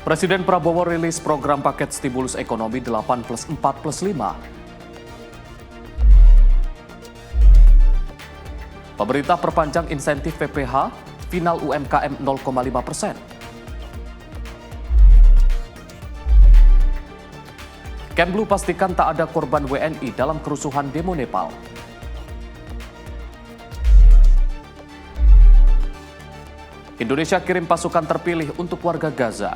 Presiden Prabowo rilis program paket stimulus ekonomi 8+4+5. Pemerintah perpanjang insentif PPH, final UMKM 0,5%. Kemlu pastikan tak ada korban WNI dalam kerusuhan demo Nepal. Indonesia kirim pasukan terpilih untuk warga Gaza.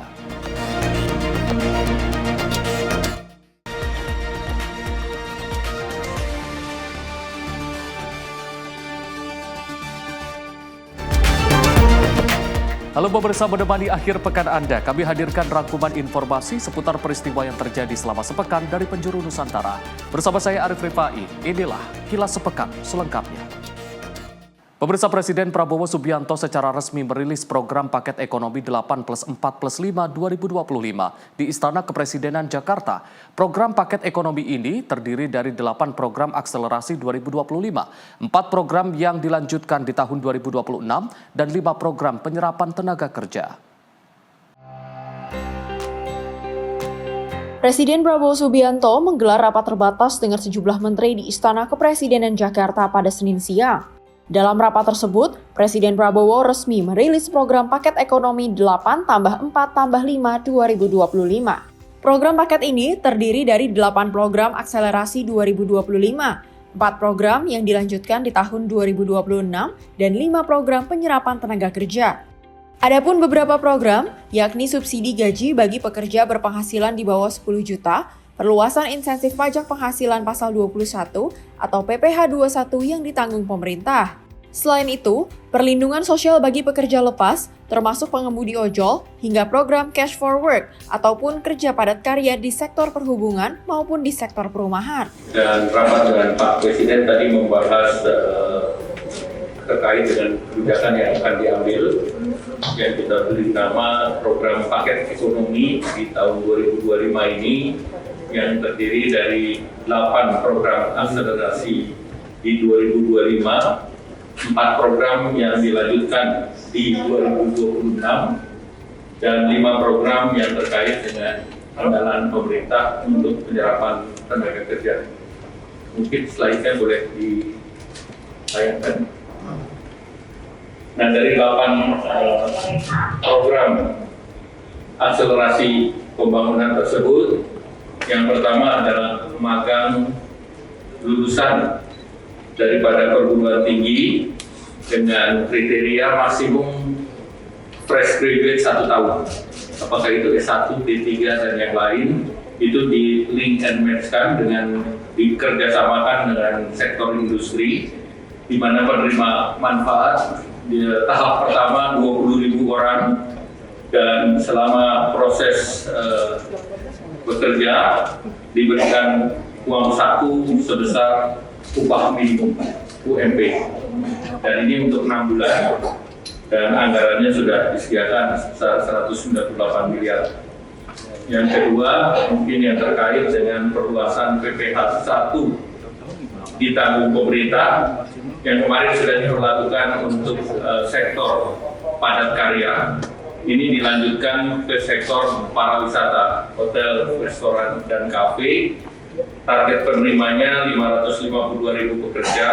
Halo pemirsa, menemani akhir pekan Anda, kami hadirkan rangkuman informasi seputar peristiwa yang terjadi selama sepekan dari penjuru Nusantara. Bersama saya Arif Rifai, inilah Kilas Sepekan selengkapnya. Pemirsa, Presiden Prabowo Subianto secara resmi merilis program paket ekonomi 8+4+5 2025 di Istana Kepresidenan Jakarta. Program paket ekonomi ini terdiri dari 8 program akselerasi 2025, 4 program yang dilanjutkan di tahun 2026, dan 5 program penyerapan tenaga kerja. Presiden Prabowo Subianto menggelar rapat terbatas dengan sejumlah menteri di Istana Kepresidenan Jakarta pada Senin siang. Dalam rapat tersebut, Presiden Prabowo resmi merilis program paket ekonomi 8+4+5 2025. Program paket ini terdiri dari 8 program akselerasi 2025, 4 program yang dilanjutkan di tahun 2026, dan 5 program penyerapan tenaga kerja. Adapun beberapa program, yakni subsidi gaji bagi pekerja berpenghasilan di bawah 10 juta, perluasan insentif pajak penghasilan pasal 21 atau PPh 21 yang ditanggung pemerintah. Selain itu, perlindungan sosial bagi pekerja lepas, termasuk pengemudi ojol, hingga program cash for work ataupun kerja padat karya di sektor perhubungan maupun di sektor perumahan. Dan rapat dengan Pak Presiden tadi membahas terkait dengan kebijakan yang akan diambil, yang kita beri nama program paket ekonomi di tahun 2025 ini, yang terdiri dari 8 program akselerasi di 2025, 4 program yang dilanjutkan di 2026, dan 5 program yang terkait dengan andalan pemerintah untuk penyerapan tenaga kerja. Mungkin slide-nya boleh ditayangkan. Nah, dari 8 program akselerasi pembangunan tersebut, yang pertama adalah magang lulusan daripada perguruan tinggi dengan kriteria maksimum fresh graduate 1 tahun. Apakah itu S1, D3, dan yang lain, itu di link and match-kan dengan dikerjasamakan dengan sektor industri, di mana penerima manfaat di tahap pertama 20.000 orang, dan selama proses bekerja diberikan uang saku sebesar upah minimum UMP, dan ini untuk 6 bulan, dan anggarannya sudah disediakan sebesar 198 miliar. Yang kedua, mungkin yang terkait dengan perluasan PPh 1 ditanggung pemerintah, yang kemarin sudah dilakukan untuk sektor padat karya. Ini dilanjutkan ke sektor pariwisata, hotel, restoran, dan kafe. Target penerimanya 552.000 pekerja,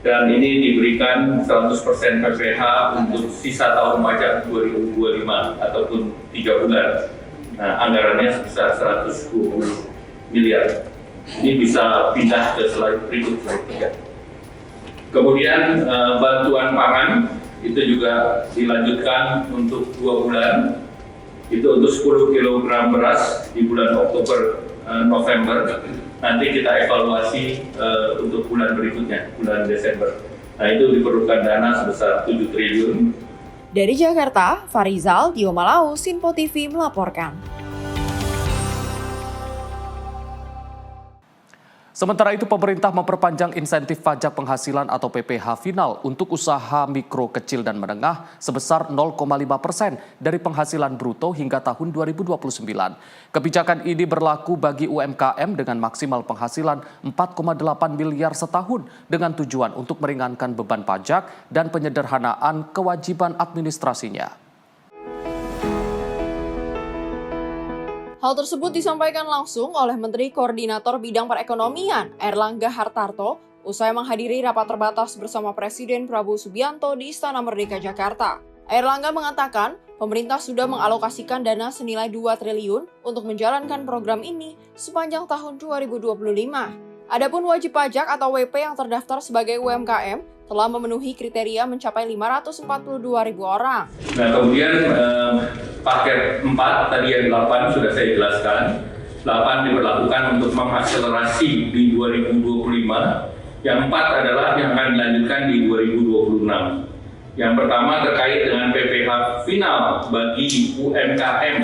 dan ini diberikan 100% PPh untuk sisa tahun pajak 2025 ataupun 3 bulan. Nah, anggarannya sebesar 120 miliar. Ini bisa pindah ke slide berikut, slide 3. Kemudian bantuan pangan itu juga dilanjutkan untuk 2 bulan. Itu untuk 10 kg beras di bulan Oktober, November. Nanti kita evaluasi untuk bulan berikutnya, bulan Desember. Nah, itu diperlukan dana sebesar 7 triliun. Dari Jakarta, Farizal Diomalau, Sinpo TV melaporkan. Sementara itu, pemerintah memperpanjang insentif pajak penghasilan atau PPh final untuk usaha mikro, kecil, dan menengah sebesar 0,5% dari penghasilan bruto hingga tahun 2029. Kebijakan ini berlaku bagi UMKM dengan maksimal penghasilan 4,8 miliar setahun dengan tujuan untuk meringankan beban pajak dan penyederhanaan kewajiban administrasinya. Hal tersebut disampaikan langsung oleh Menteri Koordinator Bidang Perekonomian Airlangga Hartarto usai menghadiri rapat terbatas bersama Presiden Prabowo Subianto di Istana Merdeka Jakarta. Airlangga mengatakan pemerintah sudah mengalokasikan dana senilai 2 triliun untuk menjalankan program ini sepanjang tahun 2025. Adapun wajib pajak atau WP yang terdaftar sebagai UMKM telah memenuhi kriteria mencapai 542.000 orang. Nah, kemudian paket 4 tadi yang 8 sudah saya jelaskan. 8 diberlakukan untuk mengakselerasi di 2025. Yang 4 adalah yang akan dilanjutkan di 2026. Yang pertama terkait dengan PPh final bagi UMKM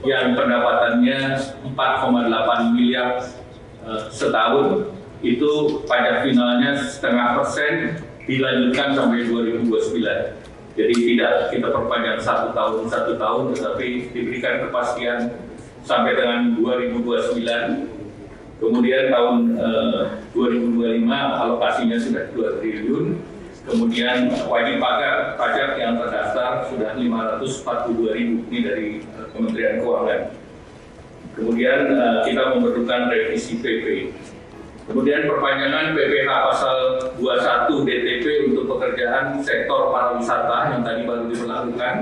yang pendapatannya 4,8 miliar setahun, itu pajak finalnya 0,5% dilanjutkan sampai 2029. Jadi tidak kita perpanjang satu tahun, tetapi diberikan kepastian sampai dengan 2029. Kemudian tahun 2025 alokasinya sudah 2 triliun. Kemudian wajib pajak yang terdaftar sudah 542.000, ini dari Kementerian Keuangan. Kemudian kita memerlukan revisi PP. Kemudian perpanjangan PPh pasal 21 DTP untuk pekerjaan sektor pariwisata yang tadi baru diberlakukan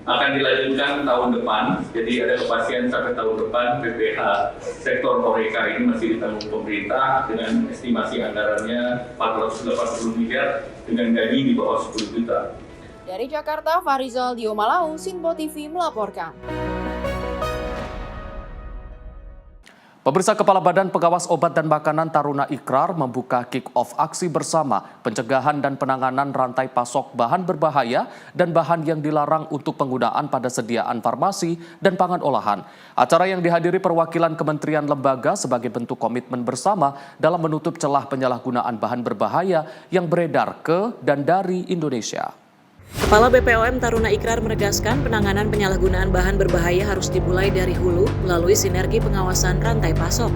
akan dilanjutkan tahun depan. Jadi ada kepastian sampai tahun depan PPh sektor Horeca ini masih ditanggung pemerintah dengan estimasi anggarannya 480 miliar dengan gaji di bawah 10 juta. Dari Jakarta, Farizal Diomalau, Sinpo TV melaporkan. Pemirsa, Kepala Badan Pengawas Obat dan Makanan Taruna Ikrar membuka kick-off aksi bersama pencegahan dan penanganan rantai pasok bahan berbahaya dan bahan yang dilarang untuk penggunaan pada sediaan farmasi dan pangan olahan. Acara yang dihadiri perwakilan kementerian lembaga sebagai bentuk komitmen bersama dalam menutup celah penyalahgunaan bahan berbahaya yang beredar ke dan dari Indonesia. Kepala BPOM Taruna Ikrar menegaskan penanganan penyalahgunaan bahan berbahaya harus dimulai dari hulu melalui sinergi pengawasan rantai pasok.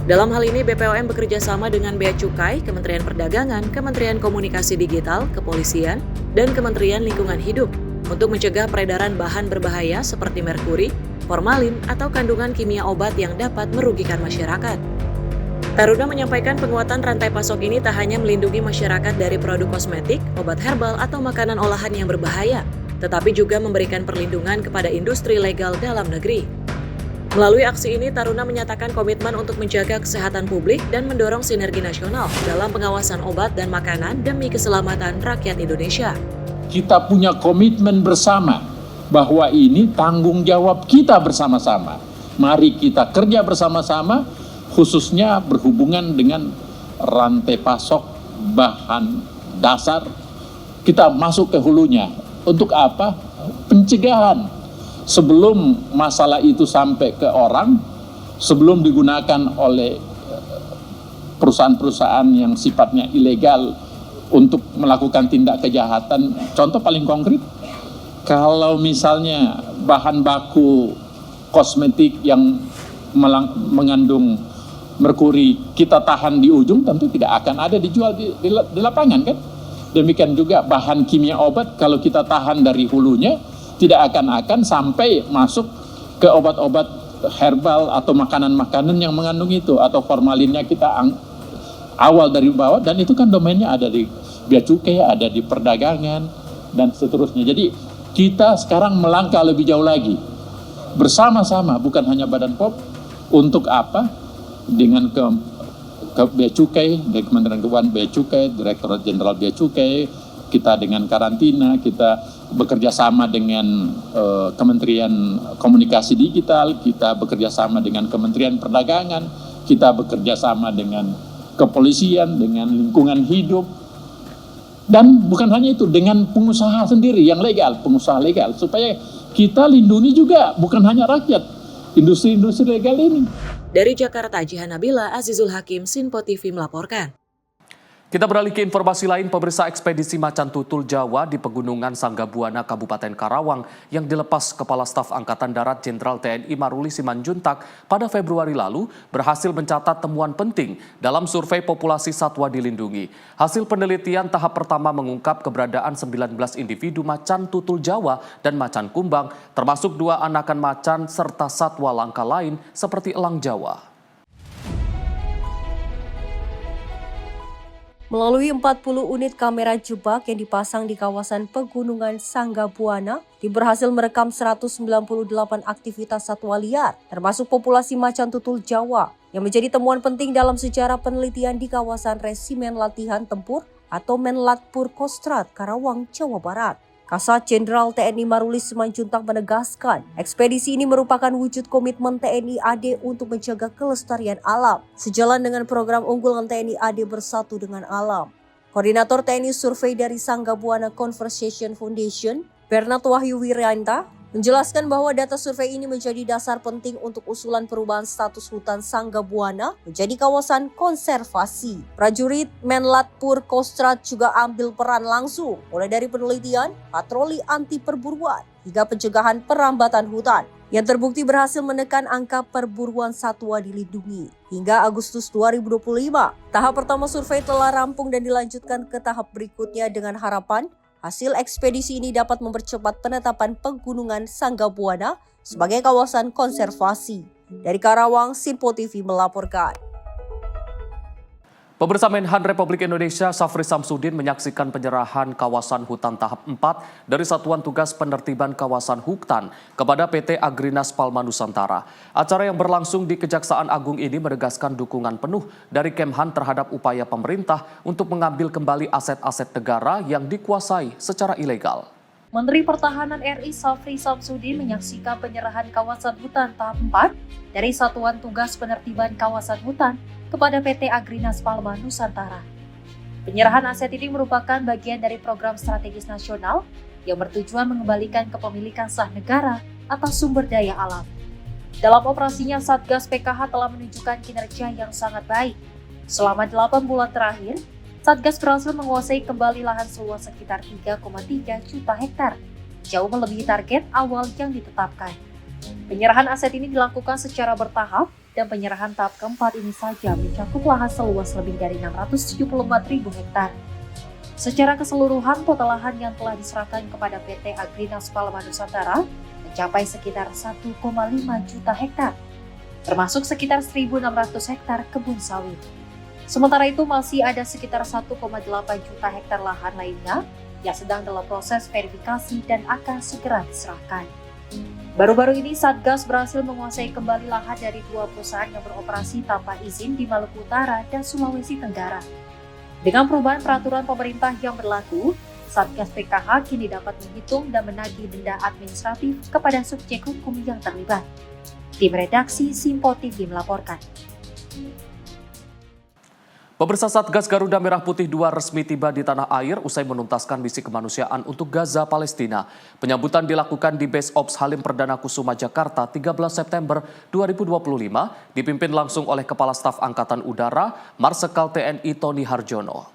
Dalam hal ini BPOM bekerja sama dengan Bea Cukai, Kementerian Perdagangan, Kementerian Komunikasi Digital, Kepolisian, dan Kementerian Lingkungan Hidup untuk mencegah peredaran bahan berbahaya seperti merkuri, formalin, atau kandungan kimia obat yang dapat merugikan masyarakat. Taruna menyampaikan penguatan rantai pasok ini tak hanya melindungi masyarakat dari produk kosmetik, obat herbal, atau makanan olahan yang berbahaya, tetapi juga memberikan perlindungan kepada industri legal dalam negeri. Melalui aksi ini, Taruna menyatakan komitmen untuk menjaga kesehatan publik dan mendorong sinergi nasional dalam pengawasan obat dan makanan demi keselamatan rakyat Indonesia. Kita punya komitmen bersama bahwa ini tanggung jawab kita bersama-sama. Mari kita kerja bersama-sama, khususnya berhubungan dengan rantai pasok bahan dasar. Kita masuk ke hulunya. Untuk apa? Pencegahan. Sebelum masalah itu sampai ke orang, sebelum digunakan oleh perusahaan-perusahaan yang sifatnya ilegal untuk melakukan tindak kejahatan. Contoh paling konkret, kalau misalnya bahan baku kosmetik yang mengandung merkuri kita tahan di ujung, tentu tidak akan ada dijual di lapangan, kan? Demikian juga bahan kimia obat, kalau kita tahan dari hulunya, tidak akan sampai masuk ke obat-obat herbal atau makanan-makanan yang mengandung itu, atau formalinnya kita awal dari bawah, dan itu kan domainnya ada di Bea Cukai, ada di perdagangan, dan seterusnya. Jadi kita sekarang melangkah lebih jauh lagi, bersama-sama, bukan hanya Badan POM, untuk apa? Dengan ke Bea Cukai, dari Kementerian Keuangan Bea Cukai, Direktorat Jenderal Bea Cukai, kita dengan karantina, kita bekerja sama dengan Kementerian Komunikasi Digital, kita bekerja sama dengan Kementerian Perdagangan, kita bekerja sama dengan Kepolisian, dengan Lingkungan Hidup, dan bukan hanya itu, dengan pengusaha sendiri yang legal, pengusaha legal, supaya kita lindungi juga bukan hanya rakyat, industri-industri legal ini. Dari Jakarta, Jihan Nabila, Azizul Hakim, Sinpo TV melaporkan. Kita beralih ke informasi lain, pemirsa. Ekspedisi Macan Tutul Jawa di Pegunungan Sanggabuana, Kabupaten Karawang yang dilepas Kepala Staf Angkatan Darat Jenderal TNI Maruli Simanjuntak pada Februari lalu berhasil mencatat temuan penting dalam survei populasi satwa dilindungi. Hasil penelitian tahap pertama mengungkap keberadaan 19 individu macan tutul Jawa dan macan kumbang, termasuk 2 anakan macan serta satwa langka lain seperti elang Jawa. Melalui 40 unit kamera jebak yang dipasang di kawasan Pegunungan Sanggabuana, tim berhasil merekam 198 aktivitas satwa liar, termasuk populasi macan tutul Jawa, yang menjadi temuan penting dalam sejarah penelitian di kawasan Resimen Latihan Tempur atau Menlatpur Kostrad, Karawang, Jawa Barat. Kasat Jenderal TNI Maruli Simanjuntak menegaskan, ekspedisi ini merupakan wujud komitmen TNI AD untuk menjaga kelestarian alam, sejalan dengan program unggulan TNI AD Bersatu dengan Alam. Koordinator TNI Survei dari Sanggabuana Conservation Foundation, Bernard Wahyu Wiranta, menjelaskan bahwa data survei ini menjadi dasar penting untuk usulan perubahan status hutan Sanggabuana menjadi kawasan konservasi. Prajurit Menlatpur Kostrad juga ambil peran langsung, mulai dari penelitian, patroli anti perburuan, hingga pencegahan perambatan hutan, yang terbukti berhasil menekan angka perburuan satwa dilindungi. Hingga Agustus 2025, tahap pertama survei telah rampung dan dilanjutkan ke tahap berikutnya dengan harapan hasil ekspedisi ini dapat mempercepat penetapan Pegunungan Sanggabuana sebagai kawasan konservasi. Dari Karawang, Sinpo TV melaporkan. Pemirsa, Menhan Republik Indonesia Syafri Samsudin menyaksikan penyerahan kawasan hutan tahap 4 dari Satuan Tugas Penertiban Kawasan Hutan kepada PT Agrinas Palma Nusantara. Acara yang berlangsung di Kejaksaan Agung ini menegaskan dukungan penuh dari Kemhan terhadap upaya pemerintah untuk mengambil kembali aset-aset negara yang dikuasai secara ilegal. Menteri Pertahanan RI Syafri Samsudin menyaksikan penyerahan kawasan hutan tahap 4 dari Satuan Tugas Penertiban Kawasan Hutan kepada PT Agrinas Palma Nusantara. Penyerahan aset ini merupakan bagian dari program strategis nasional yang bertujuan mengembalikan kepemilikan sah negara atas sumber daya alam. Dalam operasinya, Satgas PKH telah menunjukkan kinerja yang sangat baik. Selama 8 bulan terakhir, Satgas berhasil menguasai kembali lahan seluas sekitar 3,3 juta hektar, jauh melebihi target awal yang ditetapkan. Penyerahan aset ini dilakukan secara bertahap, dan penyerahan tahap keempat ini saja mencakup lahan seluas lebih dari 674.000 hektar. Secara keseluruhan, total lahan yang telah diserahkan kepada PT Agrinas Palma Nusantara mencapai sekitar 1,5 juta hektar, termasuk sekitar 1.600 hektar kebun sawit. Sementara itu masih ada sekitar 1,8 juta hektar lahan lainnya yang sedang dalam proses verifikasi dan akan segera diserahkan. Baru-baru ini Satgas berhasil menguasai kembali lahan dari 2 perusahaan yang beroperasi tanpa izin di Maluku Utara dan Sulawesi Tenggara. Dengan perubahan peraturan pemerintah yang berlaku, Satgas PKH kini dapat menghitung dan menagih denda administratif kepada subjek hukum yang terlibat. Tim redaksi Sinpo TV melaporkan. Pemirsa, Satgas Garuda Merah Putih 2 resmi tiba di tanah air usai menuntaskan misi kemanusiaan untuk Gaza, Palestina. Penyambutan dilakukan di Base Ops Halim Perdana Kusuma, Jakarta 13 September 2025, dipimpin langsung oleh Kepala Staf Angkatan Udara, Marsikal TNI Tony Harjono.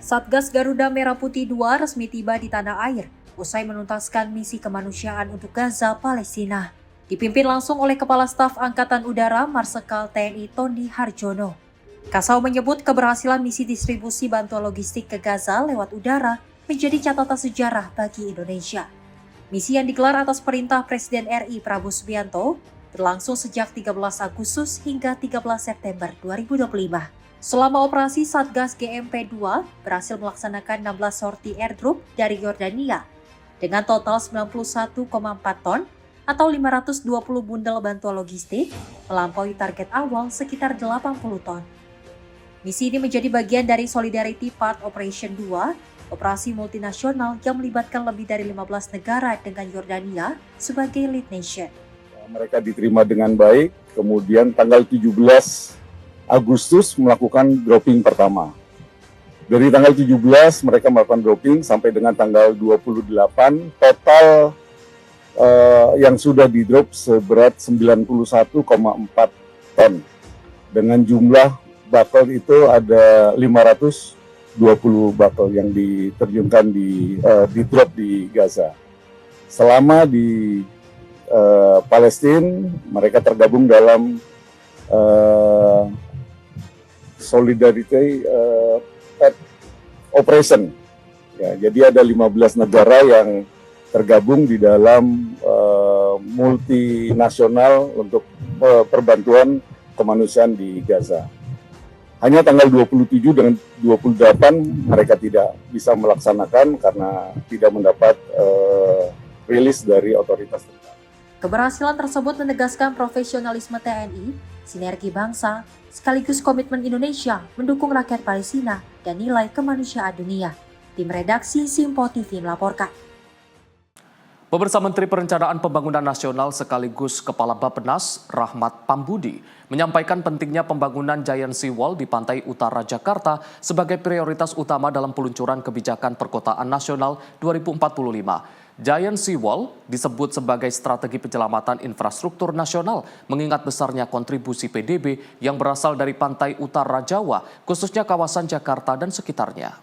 Satgas Garuda Merah Putih 2 resmi tiba di tanah air usai menuntaskan misi kemanusiaan untuk Gaza, Palestina. Dipimpin langsung oleh Kepala Staf Angkatan Udara Marsikal TNI Tony Harjono. Kasau menyebut keberhasilan misi distribusi bantuan logistik ke Gaza lewat udara menjadi catatan sejarah bagi Indonesia. Misi yang digelar atas perintah Presiden RI Prabowo Subianto berlangsung sejak 13 Agustus hingga 13 September 2025. Selama operasi, Satgas GMP-2 berhasil melaksanakan 16 sorti airdrop dari Yordania dengan total 91,4 ton atau 520 bundel bantuan logistik, melampaui target awal sekitar 80 ton. Misi ini menjadi bagian dari Solidarity Part Operation 2, operasi multinasional yang melibatkan lebih dari 15 negara dengan Yordania sebagai lead nation. Mereka diterima dengan baik, kemudian tanggal 17 Agustus melakukan dropping pertama. Dari tanggal 17 mereka melakukan dropping sampai dengan tanggal 28, total yang sudah di-drop seberat 91,4 ton. dengan jumlah buckle itu ada 520 buckle yang diterjunkan di drop di Gaza. Selama di Palestina, mereka tergabung dalam Solidarity Operation. Ya, jadi ada 15 negara yang tergabung di dalam multinasional untuk perbantuan kemanusiaan di Gaza. Hanya tanggal 27 dan 28 mereka tidak bisa melaksanakan karena tidak mendapat rilis dari otoritas terkait. Keberhasilan tersebut menegaskan profesionalisme TNI, sinergi bangsa, sekaligus komitmen Indonesia mendukung rakyat Palestina dan nilai kemanusiaan dunia. Tim redaksi Simpo TV melaporkan. Pemirsa, Menteri Perencanaan Pembangunan Nasional sekaligus Kepala Bappenas Rahmat Pambudi menyampaikan pentingnya pembangunan Giant Sea Wall di pantai utara Jakarta sebagai prioritas utama dalam peluncuran kebijakan perkotaan nasional 2045. Giant Sea Wall disebut sebagai strategi penyelamatan infrastruktur nasional mengingat besarnya kontribusi PDB yang berasal dari pantai utara Jawa, khususnya kawasan Jakarta dan sekitarnya.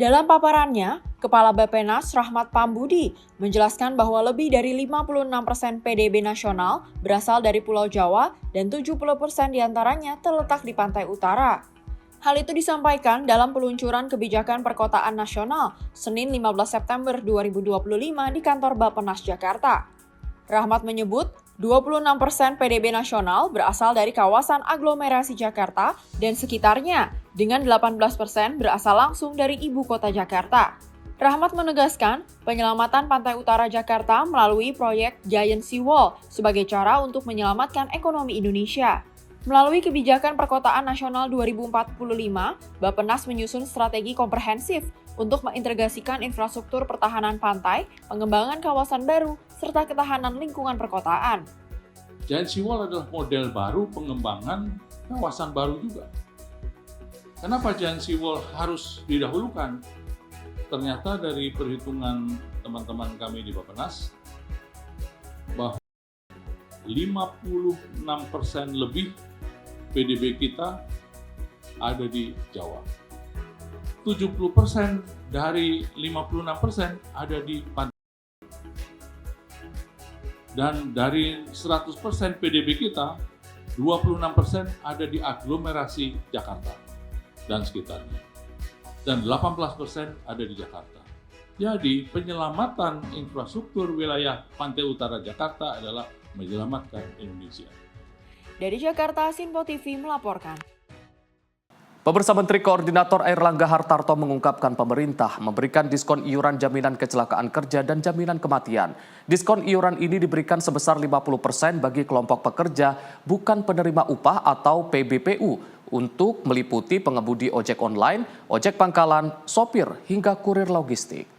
Dalam paparannya, Kepala Bappenas Rahmat Pambudi menjelaskan bahwa lebih dari 56% PDB nasional berasal dari Pulau Jawa dan 70% diantaranya terletak di pantai utara. Hal itu disampaikan dalam peluncuran kebijakan perkotaan nasional Senin 15 September 2025 di kantor Bappenas Jakarta. Rahmat menyebut 26% PDB nasional berasal dari kawasan aglomerasi Jakarta dan sekitarnya, dengan 18% berasal langsung dari ibu kota Jakarta. Rahmat menegaskan penyelamatan pantai utara Jakarta melalui proyek Giant Sea Wall sebagai cara untuk menyelamatkan ekonomi Indonesia. Melalui kebijakan perkotaan nasional 2045, Bappenas menyusun strategi komprehensif untuk mengintegrasikan infrastruktur pertahanan pantai, pengembangan kawasan baru, serta ketahanan lingkungan perkotaan. Giant Sea Wall adalah model baru pengembangan kawasan baru juga. Kenapa Giant Sea Wall harus didahulukan? Ternyata dari perhitungan teman-teman kami di Bappenas, bahwa 56% lebih PDB kita ada di Jawa. 70% dari 56% ada di pantai. Dan dari 100% PDB kita, 26% ada di aglomerasi Jakarta dan sekitarnya. Dan 18% ada di Jakarta. Jadi penyelamatan infrastruktur wilayah pantai utara Jakarta adalah menyelamatkan Indonesia. Dari Jakarta, Simpo TV melaporkan. Pemirsa, Menteri Koordinator Airlangga Hartarto mengungkapkan pemerintah memberikan diskon iuran jaminan kecelakaan kerja dan jaminan kematian. Diskon iuran ini diberikan sebesar 50% bagi kelompok pekerja bukan penerima upah atau PBPU untuk meliputi pengemudi ojek online, ojek pangkalan, sopir, hingga kurir logistik.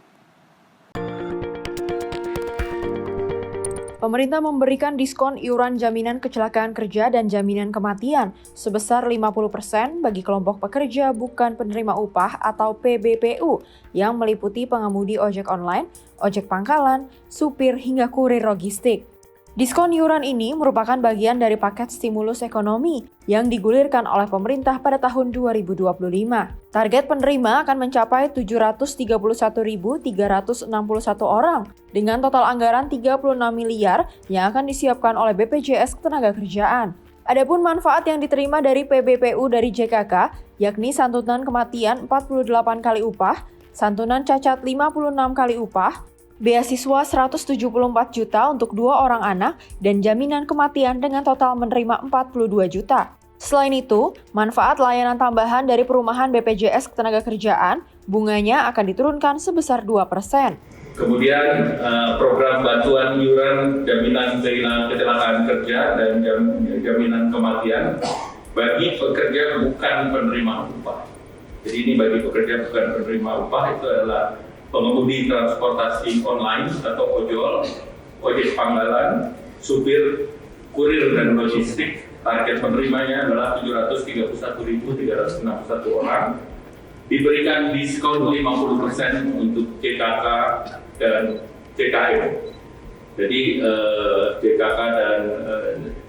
Pemerintah memberikan diskon iuran jaminan kecelakaan kerja dan jaminan kematian sebesar 50% bagi kelompok pekerja bukan penerima upah atau PBPU yang meliputi pengemudi ojek online, ojek pangkalan, supir, hingga kurir logistik. Diskon iuran ini merupakan bagian dari paket stimulus ekonomi yang digulirkan oleh pemerintah pada tahun 2025. Target penerima akan mencapai 731.361 orang dengan total anggaran 36 miliar yang akan disiapkan oleh BPJS Ketenagakerjaan. Adapun manfaat yang diterima dari PBPU dari JKK yakni santunan kematian 48 kali upah, santunan cacat 56 kali upah, beasiswa 174 juta untuk 2 orang anak, dan jaminan kematian dengan total menerima 42 juta. Selain itu, manfaat layanan tambahan dari perumahan BPJS Ketenagakerjaan, bunganya akan diturunkan sebesar 2%. Kemudian program bantuan iuran jaminan kecelakaan kerja dan jaminan kematian bagi pekerja bukan penerima upah. Jadi ini bagi pekerja bukan penerima upah itu adalah pengemudi transportasi online atau ojol, ojek pangkalan, supir, kurir dan logistik. Target penerimanya adalah 731.361 orang. Diberikan diskon 50% untuk CKK dan CKM. Jadi DKK dan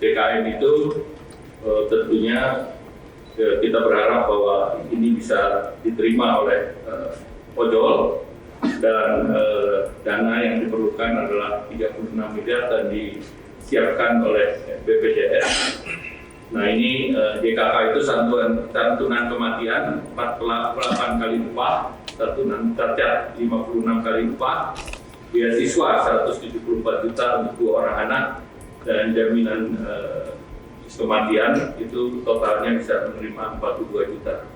DKM itu tentunya kita berharap bahwa ini bisa diterima oleh ojol dan dana yang diperlukan adalah 36 miliar dan disiapkan oleh BPJS. Nah ini DKK itu santunan kematian 48 kali upah, santunan cacat 56 kali upah, beasiswa 174 juta untuk 2 orang anak, dan jaminan kematian itu totalnya bisa menerima 42 juta.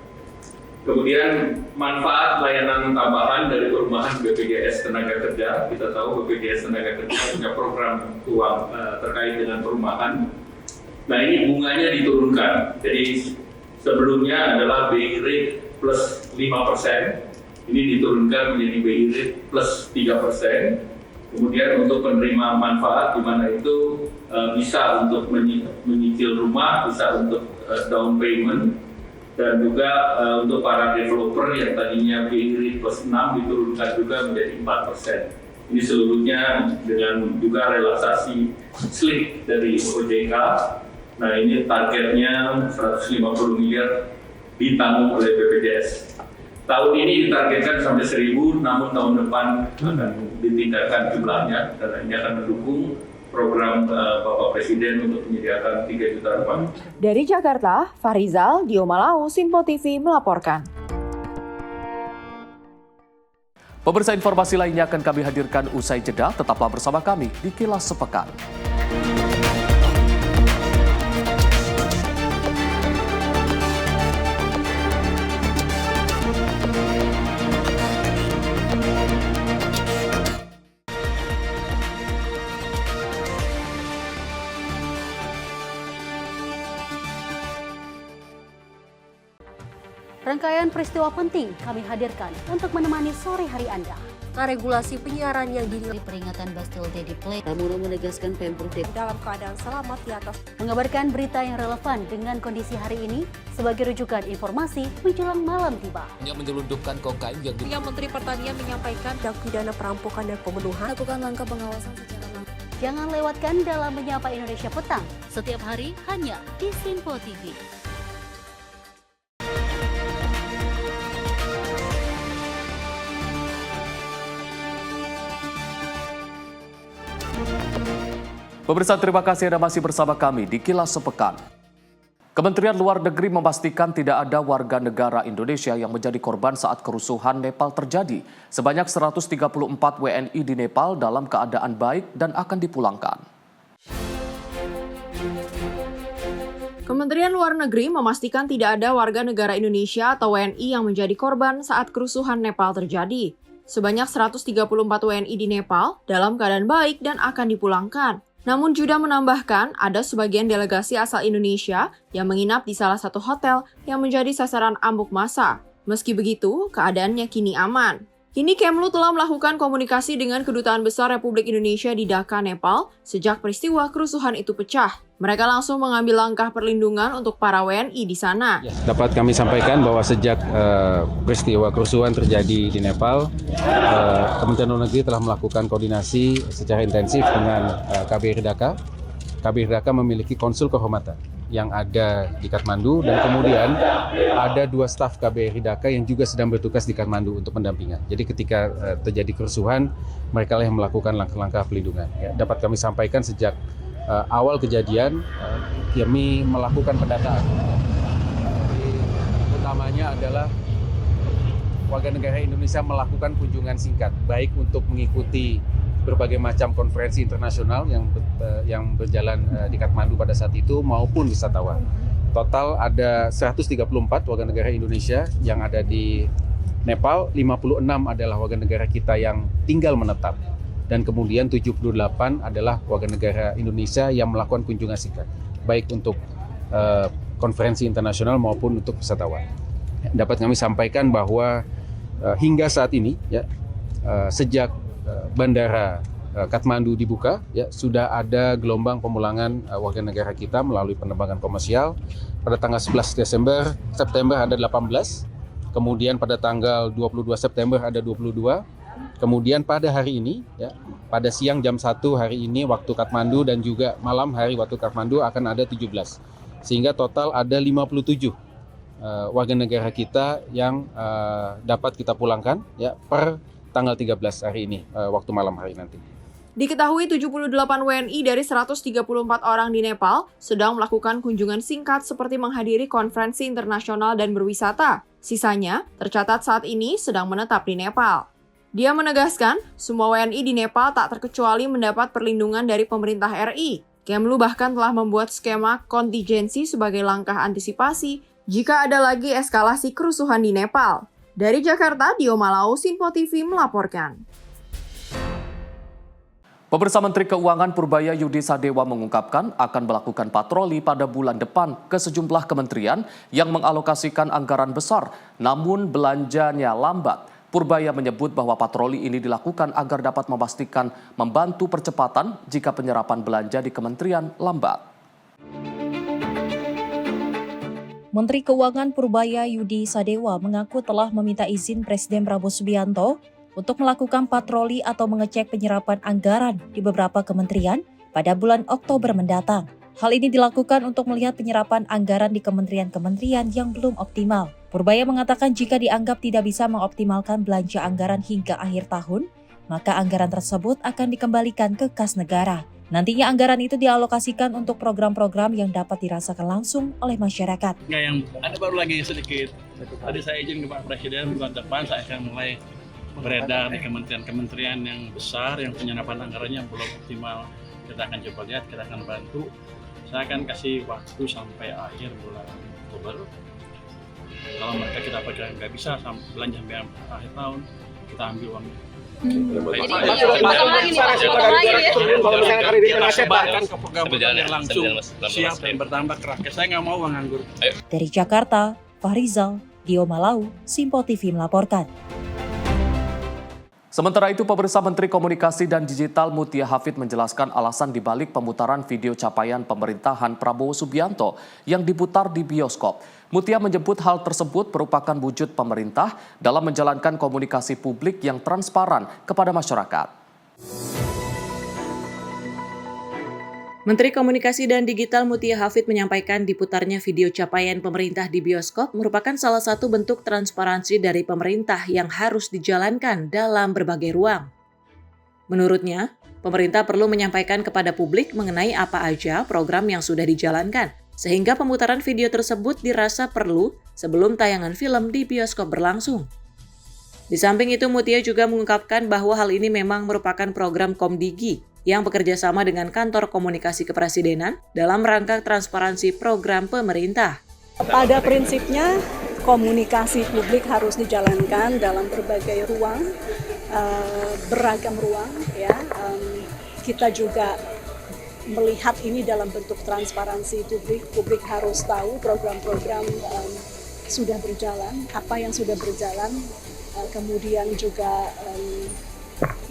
Kemudian manfaat layanan tambahan dari perumahan BPJS Tenaga Kerja, kita tahu BPJS Tenaga Kerja punya program uang terkait dengan perumahan. Nah ini bunganya diturunkan, jadi sebelumnya adalah BI rate plus 5%, ini diturunkan menjadi BI rate plus 3%. Kemudian untuk penerima manfaat di mana itu bisa untuk menyicil rumah, bisa untuk down payment, dan juga untuk para developer yang tadinya BI rate plus 6 diturunkan juga menjadi 4%. Ini seluruhnya dengan juga relaksasi slip dari OJK. Nah ini targetnya 150 miliar ditanggung oleh BPJS. Tahun ini ditargetkan sampai 1.000, namun tahun depan akan ditingkatkan jumlahnya, dan ini akan mendukung program Bapak Presiden untuk menyediakan 3 juta rumah. Dari Jakarta, Farizal, Dio Malau, Sinpo TV melaporkan. Pemirsa, informasi lainnya akan kami hadirkan usai jeda. Tetaplah bersama kami di Kilas Sepekan. Rangkaian peristiwa penting kami hadirkan untuk menemani sore hari Anda. Regulasi penyiaran yang dinilai Peringatan Bastille Day di Play. Pramono menegaskan Pemprov DKI dalam keadaan selamat di atas Mengabarkan berita yang relevan dengan kondisi hari ini sebagai rujukan informasi menjelang malam tiba. Yang menyelundupkan kokain yang Menteri Pertanian menyampaikan tindak pidana perampokan dan pembunuhan. Lakukan langkah pengawasan secara langsung. Jangan lewatkan dalam Menyapa Indonesia Petang setiap hari hanya di Sinpo TV. Pemirsa, terima kasih Anda masih bersama kami di Kilas Sepekan. Kementerian Luar Negeri memastikan tidak ada warga negara Indonesia yang menjadi korban saat kerusuhan Nepal terjadi. Sebanyak 134 WNI di Nepal dalam keadaan baik dan akan dipulangkan. Kementerian Luar Negeri memastikan tidak ada warga negara Indonesia atau WNI yang menjadi korban saat kerusuhan Nepal terjadi. Sebanyak 134 WNI di Nepal dalam keadaan baik dan akan dipulangkan. Namun Judah menambahkan ada sebagian delegasi asal Indonesia yang menginap di salah satu hotel yang menjadi sasaran amuk massa. Meski begitu, keadaannya kini aman. Kini Kemlu telah melakukan komunikasi dengan Kedutaan Besar Republik Indonesia di Dhaka, Nepal, sejak peristiwa kerusuhan itu pecah. Mereka langsung mengambil langkah perlindungan untuk para WNI di sana. Dapat kami sampaikan bahwa sejak peristiwa kerusuhan terjadi di Nepal, Kementerian Luar Negeri telah melakukan koordinasi secara intensif dengan KBRI Dhaka. KBRI Dhaka memiliki konsul kehormatan yang ada di Kathmandu, dan kemudian ada 2 staf KBRI Dhaka yang juga sedang bertugas di Kathmandu untuk pendampingan. Jadi ketika terjadi kerusuhan, mereka lah yang melakukan langkah-langkah pelindungan. Ya, dapat kami sampaikan sejak awal kejadian, kami melakukan pendataan. Utamanya adalah warga negara Indonesia melakukan kunjungan singkat, baik untuk mengikuti berbagai macam konferensi internasional yang berjalan di Kathmandu pada saat itu, maupun wisatawan. Total ada 134 warga negara Indonesia yang ada di Nepal, 56 adalah warga negara kita yang tinggal menetap, dan kemudian 78 adalah warga negara Indonesia yang melakukan kunjungan singkat, baik untuk konferensi internasional maupun untuk wisatawan. Dapat kami sampaikan bahwa hingga saat ini, ya, sejak Bandara Kathmandu dibuka, ya, sudah ada gelombang pemulangan warga negara kita melalui penerbangan komersial. Pada tanggal 11 September ada 18, kemudian pada tanggal 22 September ada 22, Kemudian pada hari ini, ya, pada siang jam 1 hari ini waktu Kathmandu dan juga malam hari waktu Kathmandu akan ada 17. Sehingga total ada 57 warga negara kita yang dapat kita pulangkan ya per tanggal 13 hari ini, waktu malam hari nanti. Diketahui 78 WNI dari 134 orang di Nepal sedang melakukan kunjungan singkat seperti menghadiri konferensi internasional dan berwisata. Sisanya tercatat saat ini sedang menetap di Nepal. Dia menegaskan, semua WNI di Nepal tak terkecuali mendapat perlindungan dari pemerintah RI. Kemlu bahkan telah membuat skema kontingensi sebagai langkah antisipasi jika ada lagi eskalasi kerusuhan di Nepal. Dari Jakarta, Dio Malau, Sinpo TV melaporkan. Pemirsa, Menteri Keuangan Purbaya Yudi Sadewa mengungkapkan akan melakukan patroli pada bulan depan ke sejumlah kementerian yang mengalokasikan anggaran besar, namun belanjanya lambat. Purbaya menyebut bahwa patroli ini dilakukan agar dapat memastikan membantu percepatan jika penyerapan belanja di kementerian lambat. Menteri Keuangan Purbaya Yudi Sadewa mengaku telah meminta izin Presiden Prabowo Subianto untuk melakukan patroli atau mengecek penyerapan anggaran di beberapa kementerian pada bulan Oktober mendatang. Hal ini dilakukan untuk melihat penyerapan anggaran di kementerian-kementerian yang belum optimal. Purbaya mengatakan jika dianggap tidak bisa mengoptimalkan belanja anggaran hingga akhir tahun, maka anggaran tersebut akan dikembalikan ke kas negara. Nantinya anggaran itu dialokasikan untuk program-program yang dapat dirasakan langsung oleh masyarakat. Yang ada baru lagi sedikit. Tadi saya izin ke Pak Presiden bulan depan saya akan mulai beredar di kementerian-kementerian yang besar yang penyerapan anggarannya belum optimal. Kita akan coba lihat, kita akan bantu. Saya akan kasih waktu sampai akhir bulan Oktober. Kalau mereka kita pakai nggak bisa belanja sampai akhir tahun, kita ambil uangnya. Kita sebarkan ke pegawai yang langsung siap dan bertambah keras. Saya nggak mau uang nganggur. Dari Jakarta, Fahrizal, Dio Malau, Sinpo TV melaporkan. Sementara itu, pemirsa, Menteri Komunikasi dan Digital Mutia Hafid menjelaskan alasan dibalik pemutaran video capaian pemerintahan Prabowo Subianto yang diputar di bioskop. Mutia menyebut hal tersebut merupakan wujud pemerintah dalam menjalankan komunikasi publik yang transparan kepada masyarakat. Menteri Komunikasi dan Digital Mutia Hafid menyampaikan diputarnya video capaian pemerintah di bioskop merupakan salah satu bentuk transparansi dari pemerintah yang harus dijalankan dalam berbagai ruang. Menurutnya, pemerintah perlu menyampaikan kepada publik mengenai apa aja program yang sudah dijalankan, sehingga pemutaran video tersebut dirasa perlu sebelum tayangan film di bioskop berlangsung. Di samping itu, Mutia juga mengungkapkan bahwa hal ini memang merupakan program Komdigi yang bekerja sama dengan Kantor Komunikasi Kepresidenan dalam rangka transparansi program pemerintah. Pada prinsipnya, komunikasi publik harus dijalankan dalam berbagai ruang, beragam ruang. Ya. Kita juga melihat ini dalam bentuk transparansi publik. Publik harus tahu program-program sudah berjalan, apa yang sudah berjalan, kemudian juga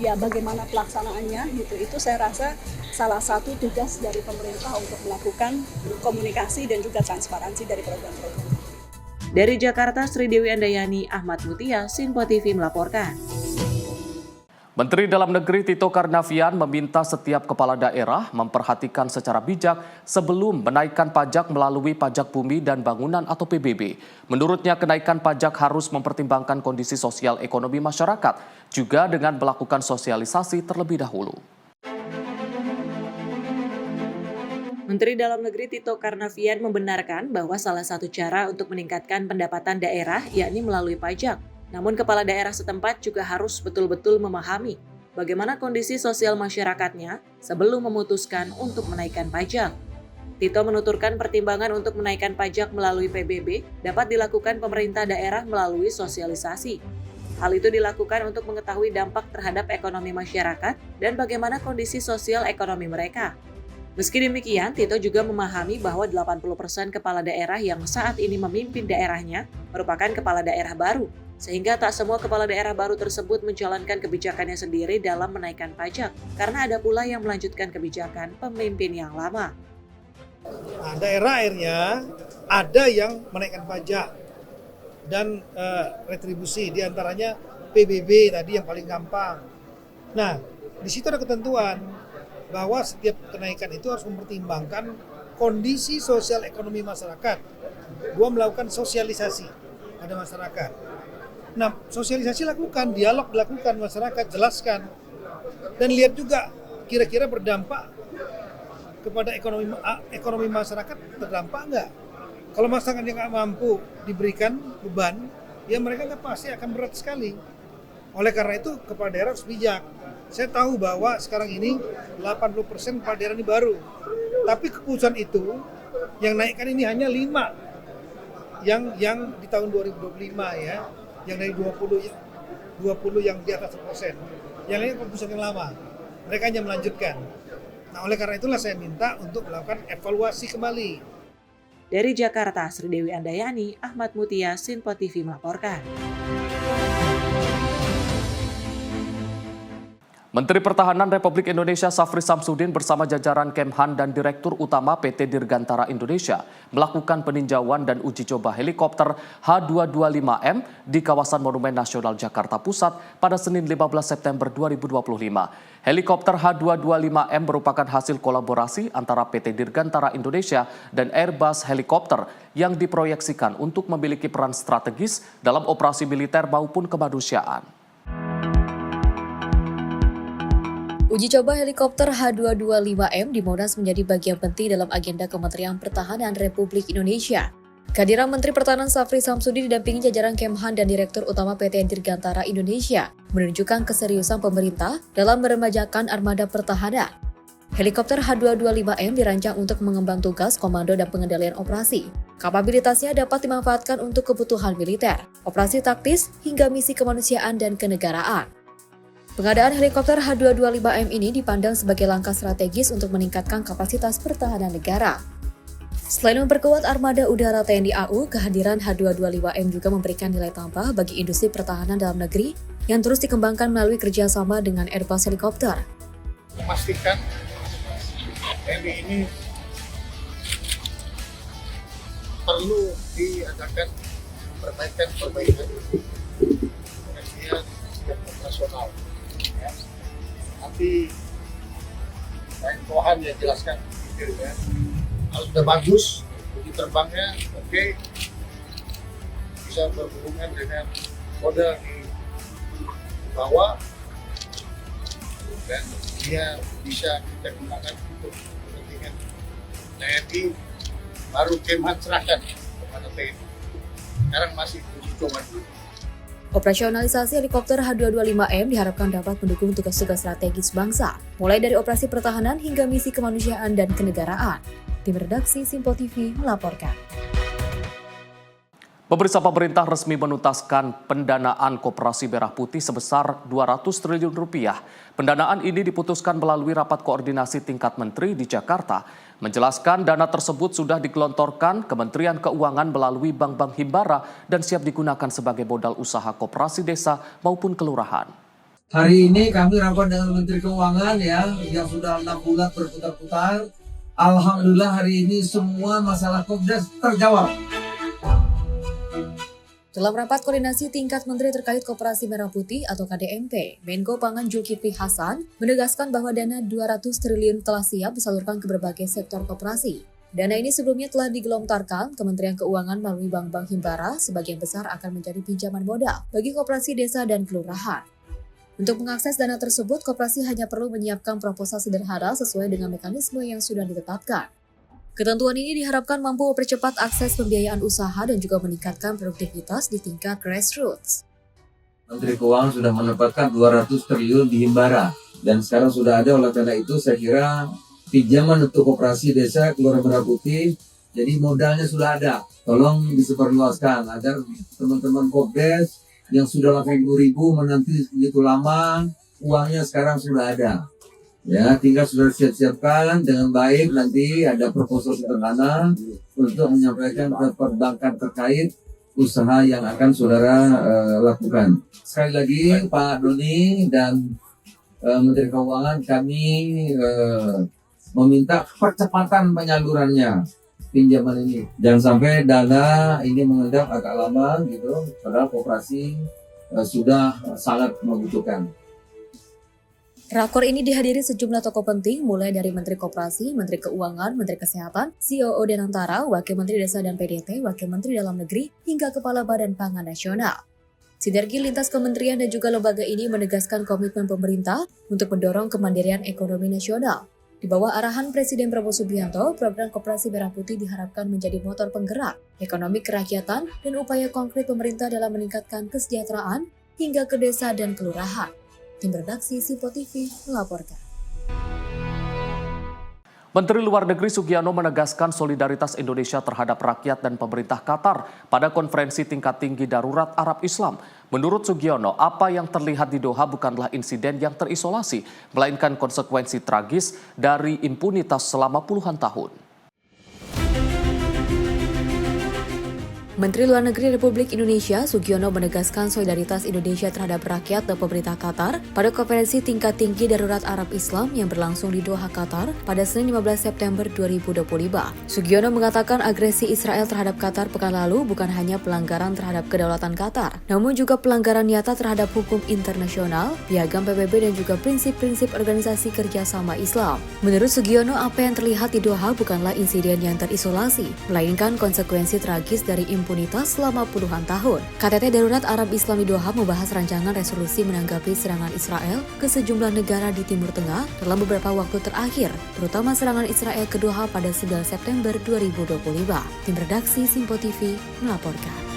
ya bagaimana pelaksanaannya gitu. Itu saya rasa salah satu tugas dari pemerintah untuk melakukan komunikasi dan juga transparansi dari program-program. Dari Jakarta, Sri Dewi Andayani, Ahmad Mutia, Sinpo TV melaporkan. Menteri Dalam Negeri Tito Karnavian meminta setiap kepala daerah memperhatikan secara bijak sebelum menaikkan pajak melalui pajak bumi dan bangunan atau PBB. Menurutnya, kenaikan pajak harus mempertimbangkan kondisi sosial ekonomi masyarakat, juga dengan melakukan sosialisasi terlebih dahulu. Menteri Dalam Negeri Tito Karnavian membenarkan bahwa salah satu cara untuk meningkatkan pendapatan daerah yakni melalui pajak. Namun kepala daerah setempat juga harus betul-betul memahami bagaimana kondisi sosial masyarakatnya sebelum memutuskan untuk menaikkan pajak. Tito menuturkan pertimbangan untuk menaikkan pajak melalui PBB dapat dilakukan pemerintah daerah melalui sosialisasi. Hal itu dilakukan untuk mengetahui dampak terhadap ekonomi masyarakat dan bagaimana kondisi sosial ekonomi mereka. Meski demikian, Tito juga memahami bahwa 80% kepala daerah yang saat ini memimpin daerahnya merupakan kepala daerah baru, sehingga tak semua kepala daerah baru tersebut menjalankan kebijakannya sendiri dalam menaikkan pajak, karena ada pula yang melanjutkan kebijakan pemimpin yang lama. Nah, daerah akhirnya ada yang menaikkan pajak dan retribusi, diantaranya PBB tadi yang paling gampang. Nah, di situ ada ketentuan bahwa setiap kenaikan itu harus mempertimbangkan kondisi sosial ekonomi masyarakat. Gua melakukan sosialisasi pada masyarakat. Nah, sosialisasi lakukan, dialog dilakukan masyarakat, jelaskan. Dan lihat juga kira-kira berdampak kepada ekonomi masyarakat, terdampak enggak? Kalau masyarakat yang nggak mampu diberikan beban, ya mereka nggak pasti akan berat sekali. Oleh karena itu, kepala daerah harus bijak. Saya tahu bahwa sekarang ini 80% kepala daerah ini baru. Tapi keputusan itu, yang naikkan ini hanya 5. Yang di tahun 2025 ya. Yang dari 20 yang di atas 1%. Yang lain keputusan yang lama. Mereka hanya melanjutkan. Nah, oleh karena itulah saya minta untuk melakukan evaluasi kembali. Dari Jakarta, Sri Dewi Andayani, Ahmad Mutia, Sinpo TV melaporkan. Menteri Pertahanan Republik Indonesia Safri Samsudin bersama jajaran Kemhan dan Direktur Utama PT Dirgantara Indonesia melakukan peninjauan dan uji coba helikopter H225M di kawasan Monumen Nasional Jakarta Pusat pada Senin 15 September 2025. Helikopter H225M merupakan hasil kolaborasi antara PT Dirgantara Indonesia dan Airbus Helikopter yang diproyeksikan untuk memiliki peran strategis dalam operasi militer maupun kemanusiaan. Uji coba helikopter H225M di Monas menjadi bagian penting dalam agenda Kementerian Pertahanan Republik Indonesia. Kehadiran Menteri Pertahanan Safri Samsudin didampingi jajaran Kemhan dan Direktur Utama PT Dirgantara Indonesia menunjukkan keseriusan pemerintah dalam meremajakan armada pertahanan. Helikopter H225M dirancang untuk mengemban tugas komando dan pengendalian operasi. Kapabilitasnya dapat dimanfaatkan untuk kebutuhan militer, operasi taktis, hingga misi kemanusiaan dan kenegaraan. Pengadaan helikopter H225M ini dipandang sebagai langkah strategis untuk meningkatkan kapasitas pertahanan negara. Selain memperkuat armada udara TNI AU, kehadiran H225M juga memberikan nilai tambah bagi industri pertahanan dalam negeri yang terus dikembangkan melalui kerjasama dengan Airbus Helikopter. Memastikan TNI ini perlu diadakan perbaikan operasional. Nanti Tuhan yang jelaskan detailnya. Kalau sudah bagus, uji terbangnya oke, bisa berhubungan dengan model di bawah dan dia bisa kita gunakan untuk kepentingan TNI. Baru Kemhan serahkan kepada TNI. Sekarang masih uji coba dulu. Operasionalisasi helikopter H225M diharapkan dapat mendukung tugas-tugas strategis bangsa, mulai dari operasi pertahanan hingga misi kemanusiaan dan kenegaraan. Tim redaksi Simpo TV melaporkan. Pemirsa, pemerintah resmi menuntaskan pendanaan Koperasi Merah Putih sebesar 200 triliun rupiah. Pendanaan ini diputuskan melalui rapat koordinasi tingkat menteri di Jakarta. Menjelaskan dana tersebut sudah digelontorkan Kementerian Keuangan melalui bank-bank himbara dan siap digunakan sebagai modal usaha koperasi desa maupun kelurahan. Hari ini kami rapat dengan Menteri Keuangan yang sudah 6 bulan berputar-putar. Alhamdulillah hari ini semua masalah Kopdes terjawab. Dalam rapat koordinasi tingkat menteri terkait Koperasi Merah Putih atau KDMP, Menko Pangan Zulkifli Hasan menegaskan bahwa dana 200 triliun telah siap disalurkan ke berbagai sektor koperasi. Dana ini sebelumnya telah digelontorkan Kementerian Keuangan melalui bank-bank himbara, sebagian besar akan menjadi pinjaman modal bagi koperasi desa dan kelurahan. Untuk mengakses dana tersebut, koperasi hanya perlu menyiapkan proposal sederhana sesuai dengan mekanisme yang sudah ditetapkan. Ketentuan ini diharapkan mampu mempercepat akses pembiayaan usaha dan juga meningkatkan produktivitas di tingkat grassroots. Menteri Keuangan sudah menempatkan 200 triliun di himbara dan sekarang sudah ada. Oleh karena itu saya kira pinjaman untuk koperasi desa Kelurahan Merah Putih, jadi modalnya sudah ada. Tolong disebarluaskan agar teman-teman Kopdes yang sudah 80.000 menanti begitu lama, uangnya sekarang sudah ada. Ya, tinggal sudah siap-siapkan dengan baik, nanti ada proposal sederhana untuk menyampaikan ke perbankan terkait usaha yang akan saudara lakukan. Sekali lagi Pak Doni dan Menteri Keuangan, kami meminta percepatan penyalurannya pinjaman ini. Jangan sampai dana ini mengendap agak lama gitu, padahal koperasi sudah sangat membutuhkan. Rakor ini dihadiri sejumlah tokoh penting, mulai dari Menteri Koperasi, Menteri Keuangan, Menteri Kesehatan, COO Danantara, Wakil Menteri Desa dan PDT, Wakil Menteri Dalam Negeri, hingga Kepala Badan Pangan Nasional. Sinergi lintas kementerian dan juga lembaga ini menegaskan komitmen pemerintah untuk mendorong kemandirian ekonomi nasional. Di bawah arahan Presiden Prabowo Subianto, program Koperasi Merah Putih diharapkan menjadi motor penggerak ekonomi kerakyatan dan upaya konkret pemerintah dalam meningkatkan kesejahteraan hingga ke desa dan kelurahan. Tim redaksi Simpo TV melaporkan. Menteri Luar Negeri Sugiarno menegaskan solidaritas Indonesia terhadap rakyat dan pemerintah Qatar pada konferensi tingkat tinggi darurat Arab Islam. Menurut Sugiarno, apa yang terlihat di Doha bukanlah insiden yang terisolasi, melainkan konsekuensi tragis dari impunitas selama puluhan tahun. Menteri Luar Negeri Republik Indonesia Sugiarno menegaskan solidaritas Indonesia terhadap rakyat dan pemerintah Qatar pada konferensi tingkat tinggi darurat Arab Islam yang berlangsung di Doha, Qatar pada Senin 15 September 2025. Sugiarno mengatakan agresi Israel terhadap Qatar pekan lalu bukan hanya pelanggaran terhadap kedaulatan Qatar, namun juga pelanggaran nyata terhadap hukum internasional, piagam PBB dan juga prinsip-prinsip organisasi kerjasama Islam. Menurut Sugiarno, apa yang terlihat di Doha bukanlah insiden yang terisolasi, melainkan konsekuensi tragis dari impunitas selama puluhan tahun. KTT Darurat Arab Islam di Doha membahas rancangan resolusi menanggapi serangan Israel ke sejumlah negara di Timur Tengah dalam beberapa waktu terakhir, terutama serangan Israel ke Doha pada 9 September 2025. Tim redaksi Simpo TV melaporkan.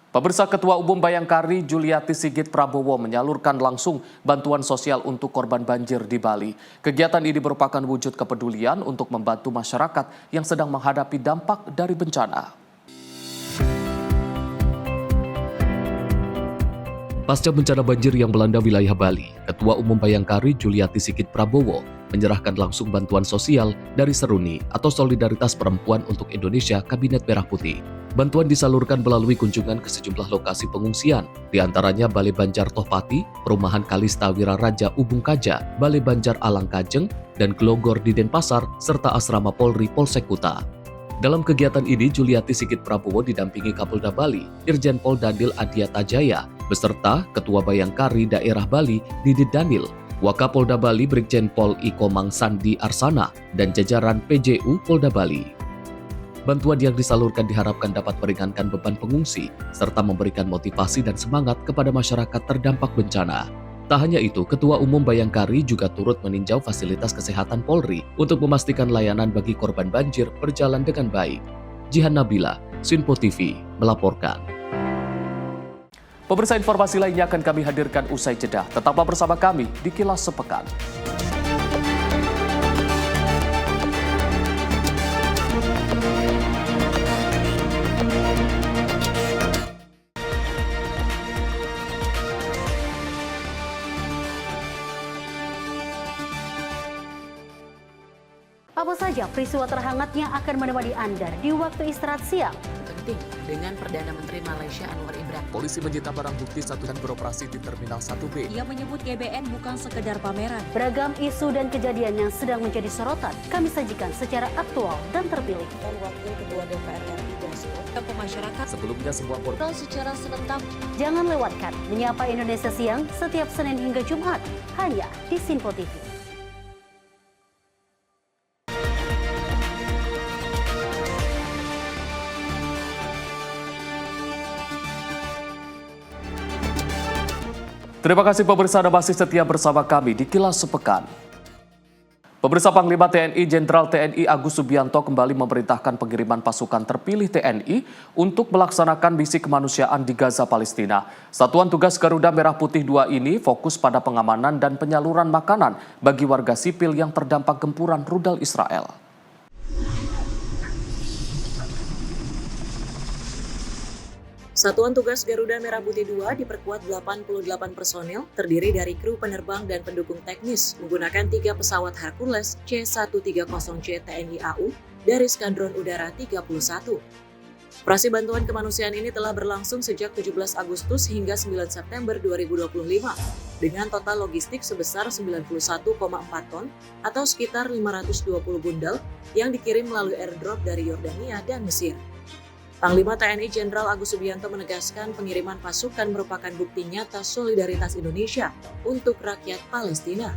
Pemirsa, Ketua Umum Bayangkari Juliati Sigit Prabowo menyalurkan langsung bantuan sosial untuk korban banjir di Bali. Kegiatan ini merupakan wujud kepedulian untuk membantu masyarakat yang sedang menghadapi dampak dari bencana. Pasca bencana banjir yang melanda wilayah Bali, Ketua Umum Bayangkari Juliati Sigit Prabowo menyerahkan langsung bantuan sosial dari Seruni atau Solidaritas Perempuan untuk Indonesia Kabinet Merah Putih. Bantuan disalurkan melalui kunjungan ke sejumlah lokasi pengungsian, di antaranya Balai Banjar Tohpati, Perumahan Kalista Wiraraja Ubung Kaja, Balai Banjar Alang Kajeng, dan Glogor di Denpasar, serta Asrama Polri Polsek Kuta. Dalam kegiatan ini, Juliati Sigit Prabowo didampingi Kapolda Bali, Irjen Pol Danil Adiata Jaya, beserta Ketua Bayangkari Daerah Bali, Didit Danil, Wakapolda Bali Brigjen Pol Ikomang Sandi Arsana, dan jajaran PJU Polda Bali. Bantuan yang disalurkan diharapkan dapat meringankan beban pengungsi, serta memberikan motivasi dan semangat kepada masyarakat terdampak bencana. Tak hanya itu, Ketua Umum Bayangkari juga turut meninjau fasilitas kesehatan Polri untuk memastikan layanan bagi korban banjir berjalan dengan baik. Jihan Nabila, Simpo TV, melaporkan. Pemirsa, informasi lainnya akan kami hadirkan usai jeda. Tetaplah bersama kami di Kilas Sepekan. Apa saja peristiwa terhangat yang akan menemani Anda di waktu istirahat siang? Penting dengan Perdana Menteri Malaysia Anwar Ibrahim. Polisi menyita barang bukti dan beroperasi di Terminal 1B. Ia menyebut GBN bukan sekedar pameran. Beragam isu dan kejadian yang sedang menjadi sorotan kami sajikan secara aktual dan terpilih. Dan Wakil Ketua DPR RI Dasko ke masyarakat. Sebelumnya semua Portal secara serentak. Jangan lewatkan Menyapa Indonesia Siang setiap Senin hingga Jumat hanya di Simpo TV. Terima kasih pemirsa Anda masih setia bersama kami di Kilas Sepekan. Pemirsa, Panglima TNI Jenderal TNI Agus Subianto kembali memerintahkan pengiriman pasukan terpilih TNI untuk melaksanakan misi kemanusiaan di Gaza, Palestina. Satuan Tugas Garuda Merah Putih 2 ini fokus pada pengamanan dan penyaluran makanan bagi warga sipil yang terdampak gempuran rudal Israel. Satuan Tugas Garuda Merah Putih 2 diperkuat 88 personil, terdiri dari kru penerbang dan pendukung teknis, menggunakan 3 pesawat Hercules C-130C TNI AU dari Skadron Udara 31. Operasi bantuan kemanusiaan ini telah berlangsung sejak 17 Agustus hingga 9 September 2025, dengan total logistik sebesar 91,4 ton atau sekitar 520 bundel yang dikirim melalui airdrop dari Yordania dan Mesir. Panglima TNI Jenderal Agus Subianto menegaskan pengiriman pasukan merupakan bukti nyata solidaritas Indonesia untuk rakyat Palestina.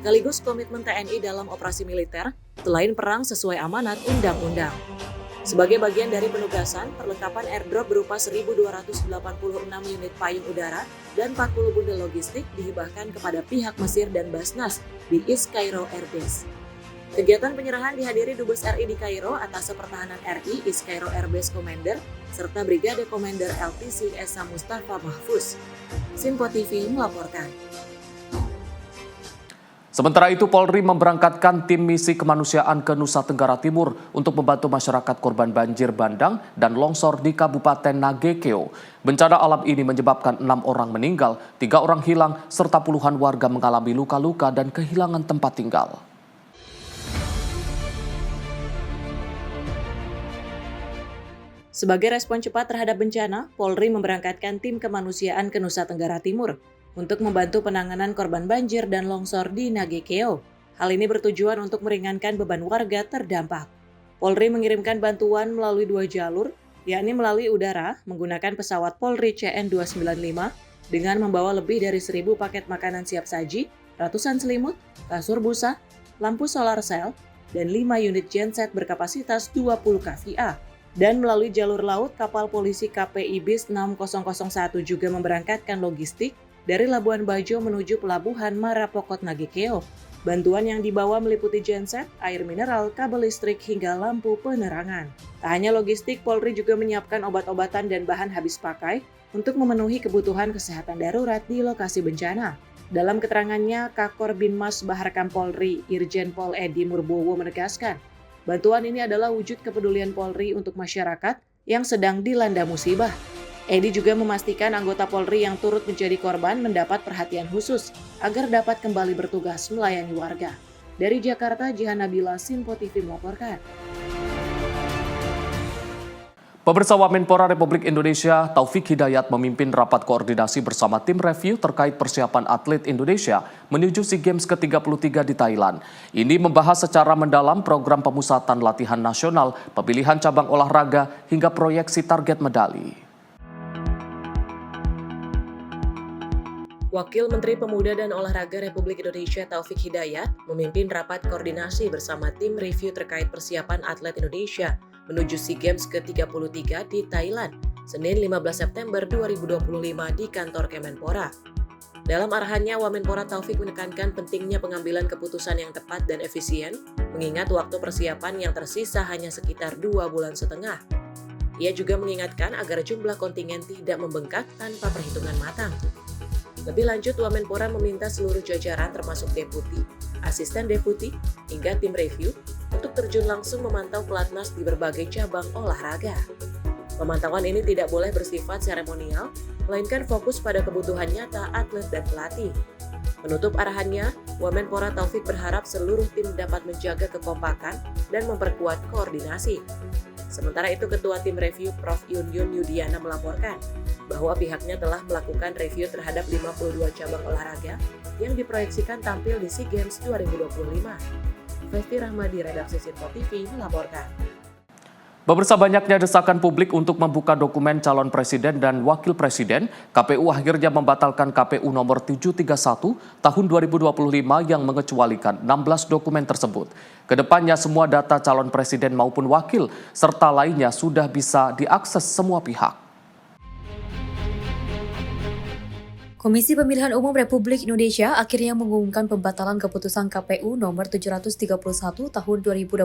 Sekaligus komitmen TNI dalam operasi militer selain perang sesuai amanat undang-undang. Sebagai bagian dari penugasan, perlengkapan airdrop berupa 1.286 unit payung udara dan 40 bundel logistik dihibahkan kepada pihak Mesir dan Basnas di East Cairo Air Base. Kegiatan penyerahan dihadiri Dubes RI di Kairo, Atase Pertahanan RI, East Cairo Air Base Commander, serta Brigade Commander LTC Esa Mustafa Mahfuz. Simpo TV melaporkan. Sementara itu, Polri memberangkatkan tim misi kemanusiaan ke Nusa Tenggara Timur untuk membantu masyarakat korban banjir bandang dan longsor di Kabupaten Nagekeo. Bencana alam ini menyebabkan 6 orang meninggal, 3 orang hilang, serta puluhan warga mengalami luka-luka dan kehilangan tempat tinggal. Sebagai respon cepat terhadap bencana, Polri memberangkatkan tim kemanusiaan ke Nusa Tenggara Timur untuk membantu penanganan korban banjir dan longsor di Nagekeo. Hal ini bertujuan untuk meringankan beban warga terdampak. Polri mengirimkan bantuan melalui 2 jalur, yakni melalui udara menggunakan pesawat Polri CN-295 dengan membawa lebih dari 1.000 paket makanan siap saji, ratusan selimut, kasur busa, lampu solar cell, dan 5 unit genset berkapasitas 20 kVA. Dan melalui jalur laut, kapal polisi KPI BIS 6001 juga memberangkatkan logistik dari Labuan Bajo menuju pelabuhan Marapokot Nagekeo. Bantuan yang dibawa meliputi genset, air mineral, kabel listrik, hingga lampu penerangan. Tak hanya logistik, Polri juga menyiapkan obat-obatan dan bahan habis pakai untuk memenuhi kebutuhan kesehatan darurat di lokasi bencana. Dalam keterangannya, Kakor Binmas Baharkam Polri, Irjen Pol Edi Murbowo menegaskan, bantuan ini adalah wujud kepedulian Polri untuk masyarakat yang sedang dilanda musibah. Edi juga memastikan anggota Polri yang turut menjadi korban mendapat perhatian khusus agar dapat kembali bertugas melayani warga. Dari Jakarta, Jihan Nabila, Simpo TV melaporkan. Pemirsa, Wamenpora Republik Indonesia Taufik Hidayat memimpin rapat koordinasi bersama tim review terkait persiapan atlet Indonesia menuju SEA Games ke-33 di Thailand. Ini membahas secara mendalam program pemusatan latihan nasional, pemilihan cabang olahraga, hingga proyeksi target medali. Wakil Menteri Pemuda dan Olahraga Republik Indonesia Taufik Hidayat memimpin rapat koordinasi bersama tim review terkait persiapan atlet Indonesia menuju SEA Games ke-33 di Thailand, Senin 15 September 2025 di kantor Kemenpora. Dalam arahannya, Wamenpora Taufik menekankan pentingnya pengambilan keputusan yang tepat dan efisien, mengingat waktu persiapan yang tersisa hanya sekitar 2,5 bulan. Ia juga mengingatkan agar jumlah kontingen tidak membengkak tanpa perhitungan matang. Lebih lanjut, Wamenpora meminta seluruh jajaran termasuk deputi, asisten deputi, hingga tim review untuk terjun langsung memantau pelatnas di berbagai cabang olahraga. Pemantauan ini tidak boleh bersifat seremonial, melainkan fokus pada kebutuhan nyata atlet dan pelatih. Menutup arahannya, Wamenpora Taufik berharap seluruh tim dapat menjaga kekompakan dan memperkuat koordinasi. Sementara itu, Ketua Tim Review Prof. Yun Yudiana melaporkan bahwa pihaknya telah melakukan review terhadap 52 cabang olahraga yang diproyeksikan tampil di SEA Games 2025. Festi Rahmadi, redaksi Simpo TV melaporkan. Pemirsa, banyaknya desakan publik untuk membuka dokumen calon presiden dan wakil presiden, KPU akhirnya membatalkan KPU nomor 731 tahun 2025 yang mengecualikan 16 dokumen tersebut. Kedepannya semua data calon presiden maupun wakil serta lainnya sudah bisa diakses semua pihak. Komisi Pemilihan Umum Republik Indonesia akhirnya mengumumkan pembatalan keputusan KPU nomor 731 tahun 2025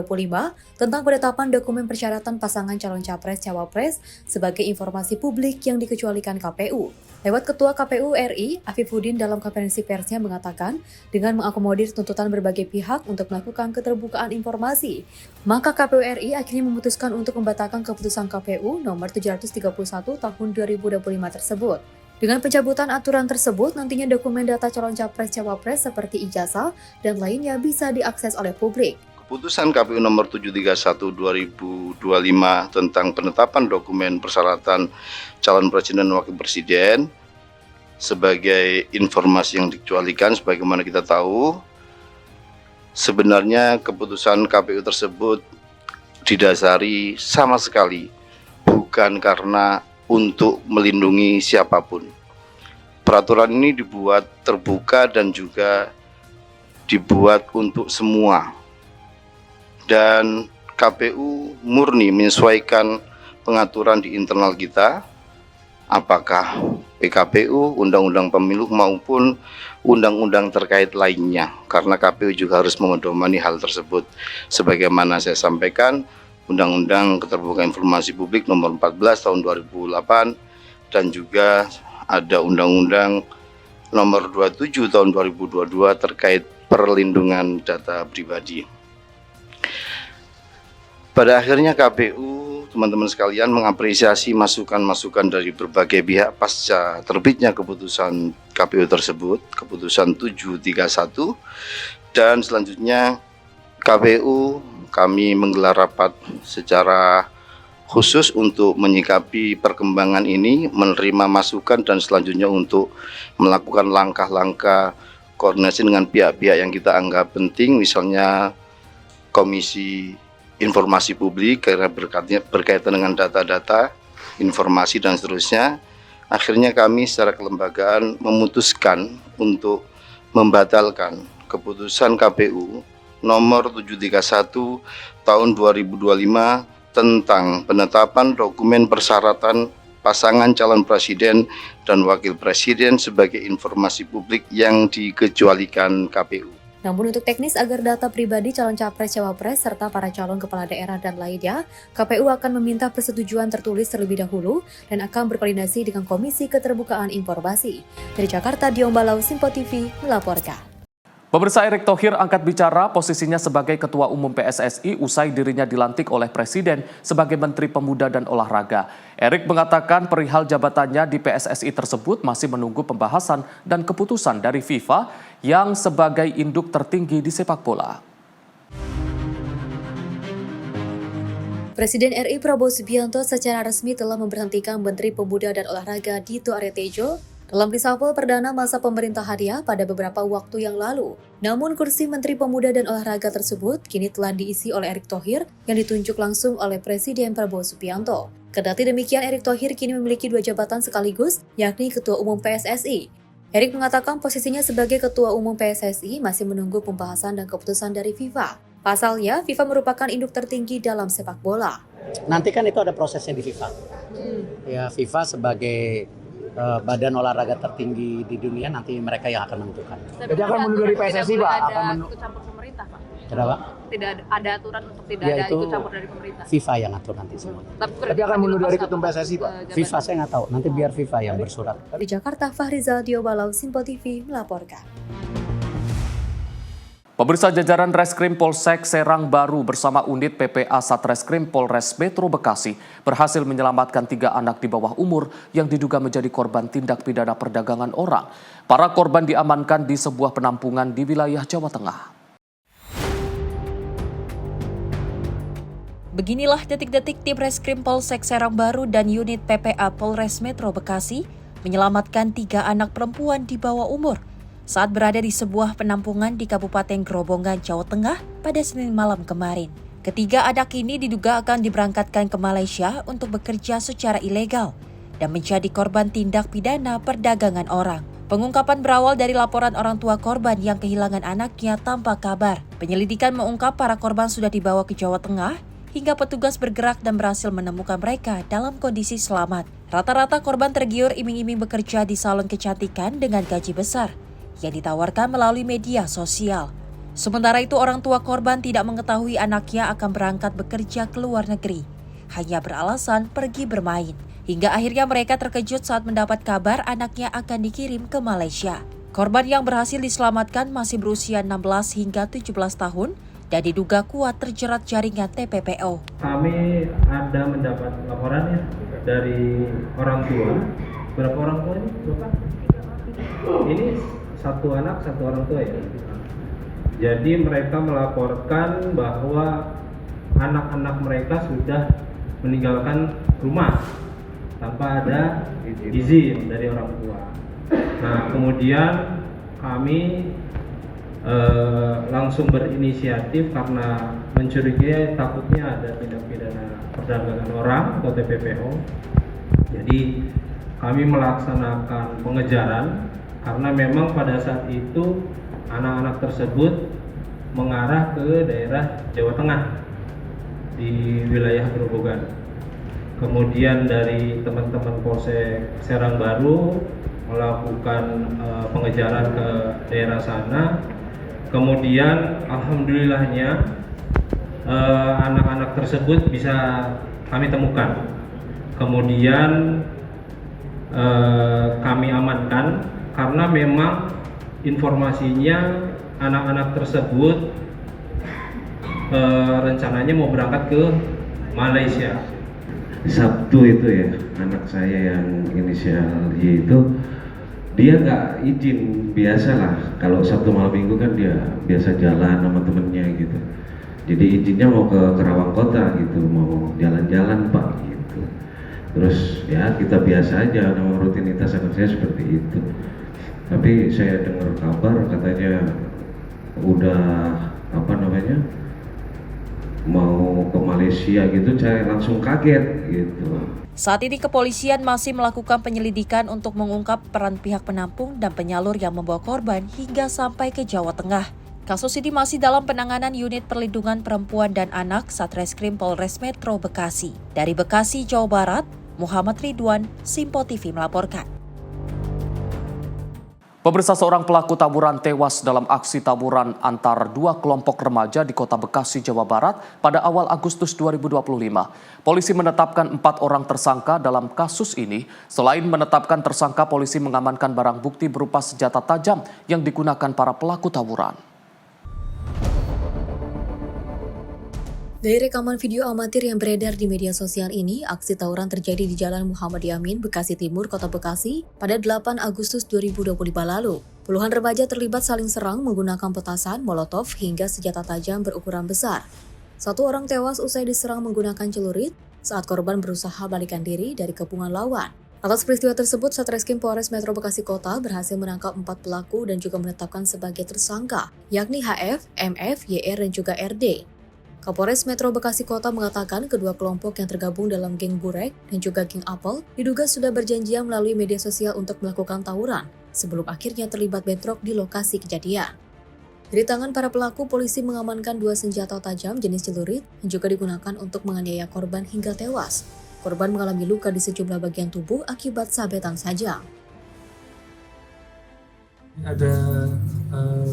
tentang penetapan dokumen persyaratan pasangan calon capres-cawapres sebagai informasi publik yang dikecualikan KPU. Lewat Ketua KPU RI, Afifuddin dalam konferensi persnya mengatakan, dengan mengakomodir tuntutan berbagai pihak untuk melakukan keterbukaan informasi, maka KPU RI akhirnya memutuskan untuk membatalkan keputusan KPU nomor 731 tahun 2025 tersebut. Dengan pencabutan aturan tersebut, nantinya dokumen data calon capres-cawapres seperti ijazah dan lainnya bisa diakses oleh publik. Keputusan KPU nomor 731 2025 tentang penetapan dokumen persyaratan calon presiden dan wakil presiden sebagai informasi yang dikecualikan, sebagaimana kita tahu, sebenarnya keputusan KPU tersebut didasari sama sekali bukan karena untuk melindungi siapapun. Peraturan ini dibuat terbuka dan juga dibuat untuk semua. Dan KPU murni menyesuaikan pengaturan di internal kita, apakah PKPU, Undang-Undang Pemilu maupun undang-undang terkait lainnya, karena KPU juga harus memedomani hal tersebut. Sebagaimana saya sampaikan, Undang-Undang Keterbukaan Informasi Publik Nomor 14 Tahun 2008 dan juga ada Undang-Undang Nomor 27 Tahun 2022 terkait perlindungan data pribadi. Pada akhirnya KPU, teman-teman sekalian, mengapresiasi masukan-masukan dari berbagai pihak pasca terbitnya keputusan KPU tersebut, keputusan 731, dan selanjutnya kami menggelar rapat secara khusus untuk menyikapi perkembangan ini, menerima masukan dan selanjutnya untuk melakukan langkah-langkah koordinasi dengan pihak-pihak yang kita anggap penting, misalnya Komisi Informasi Publik karena berkaitan dengan data-data, informasi dan seterusnya. Akhirnya kami secara kelembagaan memutuskan untuk membatalkan keputusan KPU nomor 731 tahun 2025 tentang penetapan dokumen persyaratan pasangan calon presiden dan wakil presiden sebagai informasi publik yang dikecualikan KPU. Namun untuk teknis agar data pribadi calon capres-cawapres serta para calon kepala daerah dan lainnya, KPU akan meminta persetujuan tertulis terlebih dahulu dan akan berkoordinasi dengan Komisi Keterbukaan Informasi. Dari Jakarta, Dion Balau, Simpo TV melaporkan. Pemirsa, Erick Thohir angkat bicara posisinya sebagai Ketua Umum PSSI usai dirinya dilantik oleh Presiden sebagai Menteri Pemuda dan Olahraga. Erick mengatakan perihal jabatannya di PSSI tersebut masih menunggu pembahasan dan keputusan dari FIFA yang sebagai induk tertinggi di sepak bola. Presiden RI Prabowo Subianto secara resmi telah memberhentikan Menteri Pemuda dan Olahraga Dito Aryo Tejo dalam reshuffle perdana masa pemerintahannya pada beberapa waktu yang lalu. Namun kursi Menteri Pemuda dan Olahraga tersebut kini telah diisi oleh Erick Thohir yang ditunjuk langsung oleh Presiden Prabowo Subianto. Kendati demikian, Erick Thohir kini memiliki 2 jabatan sekaligus, yakni Ketua Umum PSSI. Erick mengatakan posisinya sebagai Ketua Umum PSSI masih menunggu pembahasan dan keputusan dari FIFA. Pasalnya, FIFA merupakan induk tertinggi dalam sepak bola. Nanti kan itu ada prosesnya di FIFA. Ya, FIFA sebagai badan olahraga tertinggi di dunia, nanti mereka yang akan menentukan. Jadi akan mundur dari PSSI, Pak? Akan ikut campur pemerintah, Pak? Kenapa? Tidak ada aturan untuk tidak ada ikut campur dari pemerintah. FIFA yang atur nanti semua. Tapi akan mundur dari ketum PSSI, Pak? FIFA saya nggak tahu, nanti biar FIFA yang bersurat. Di Jakarta, Fahrizal Dio Balau, Simpo TV melaporkan. Pemirsa, jajaran Reskrim Polsek Serang Baru bersama unit PPA Satreskrim Polres Metro Bekasi berhasil menyelamatkan 3 anak di bawah umur yang diduga menjadi korban tindak pidana perdagangan orang. Para korban diamankan di sebuah penampungan di wilayah Jawa Tengah. Beginilah detik-detik tim Reskrim Polsek Serang Baru dan unit PPA Polres Metro Bekasi menyelamatkan 3 anak perempuan di bawah umur saat berada di sebuah penampungan di Kabupaten Grobogan, Jawa Tengah pada Senin malam kemarin. Ketiga anak ini diduga akan diberangkatkan ke Malaysia untuk bekerja secara ilegal dan menjadi korban tindak pidana perdagangan orang. Pengungkapan berawal dari laporan orang tua korban yang kehilangan anaknya tanpa kabar. Penyelidikan mengungkap para korban sudah dibawa ke Jawa Tengah hingga petugas bergerak dan berhasil menemukan mereka dalam kondisi selamat. Rata-rata korban tergiur iming-iming bekerja di salon kecantikan dengan gaji besar yang ditawarkan melalui media sosial. Sementara itu, orang tua korban tidak mengetahui anaknya akan berangkat bekerja ke luar negeri, hanya beralasan pergi bermain. Hingga akhirnya mereka terkejut saat mendapat kabar anaknya akan dikirim ke Malaysia. Korban yang berhasil diselamatkan masih berusia 16 hingga 17 tahun dan diduga kuat terjerat jaringan TPPO. Kami ada mendapat laporan ya dari orang tua. Berapa orang tua ini, Bapak? Ini 1 anak, 1 orang tua ya. Jadi mereka melaporkan bahwa anak-anak mereka sudah meninggalkan rumah tanpa ada izin dari orang tua. Nah, kemudian kami langsung berinisiatif karena mencurigai takutnya ada tindak pidana perdagangan orang atau TPPO. Jadi kami melaksanakan pengejaran karena memang pada saat itu anak-anak tersebut mengarah ke daerah Jawa Tengah di wilayah Grobogan. Kemudian dari teman-teman Polsek Serang Baru melakukan pengejaran ke daerah sana. Kemudian alhamdulillahnya anak-anak tersebut bisa kami temukan. Kemudian kami amankan karena memang informasinya anak-anak tersebut rencananya mau berangkat ke Malaysia. Sabtu itu ya, anak saya yang inisial Y itu dia nggak izin, biasalah kalau Sabtu malam minggu kan dia biasa jalan sama temennya gitu. Jadi izinnya mau ke Kerawang Kota gitu, mau jalan-jalan Pak gitu. Terus ya kita biasa aja, nama rutinitas anak saya seperti itu. Tapi saya dengar kabar katanya udah mau ke Malaysia gitu, saya langsung kaget gitu. Saat ini kepolisian masih melakukan penyelidikan untuk mengungkap peran pihak penampung dan penyalur yang membawa korban hingga sampai ke Jawa Tengah. Kasus ini masih dalam penanganan Unit Perlindungan Perempuan dan Anak Satreskrim Polres Metro Bekasi. Dari Bekasi, Jawa Barat, Muhammad Ridwan, Simpo TV melaporkan. Pemirsa, seorang pelaku tawuran tewas dalam aksi tawuran antar dua kelompok remaja di Kota Bekasi, Jawa Barat pada awal Agustus 2025. Polisi menetapkan 4 orang tersangka dalam kasus ini. Selain menetapkan tersangka, polisi mengamankan barang bukti berupa senjata tajam yang digunakan para pelaku tawuran. Dari rekaman video amatir yang beredar di media sosial ini, aksi tawuran terjadi di Jalan Muhammad Yamin, Bekasi Timur, Kota Bekasi pada 8 Agustus 2025 lalu. Puluhan remaja terlibat saling serang menggunakan petasan, molotov, hingga senjata tajam berukuran besar. 1 orang tewas usai diserang menggunakan celurit saat korban berusaha balikan diri dari kepungan lawan. Atas peristiwa tersebut, Satreskrim Polres Metro Bekasi Kota berhasil menangkap 4 pelaku dan juga menetapkan sebagai tersangka, yakni HF, MF, YR, dan juga RD. Kapolres Metro Bekasi Kota mengatakan kedua kelompok yang tergabung dalam geng Burek dan juga geng Apel diduga sudah berjanjian melalui media sosial untuk melakukan tawuran sebelum akhirnya terlibat bentrok di lokasi kejadian. Dari tangan para pelaku, polisi mengamankan 2 senjata tajam jenis celurit yang juga digunakan untuk menganiaya korban hingga tewas. Korban mengalami luka di sejumlah bagian tubuh akibat sabetan saja. Ada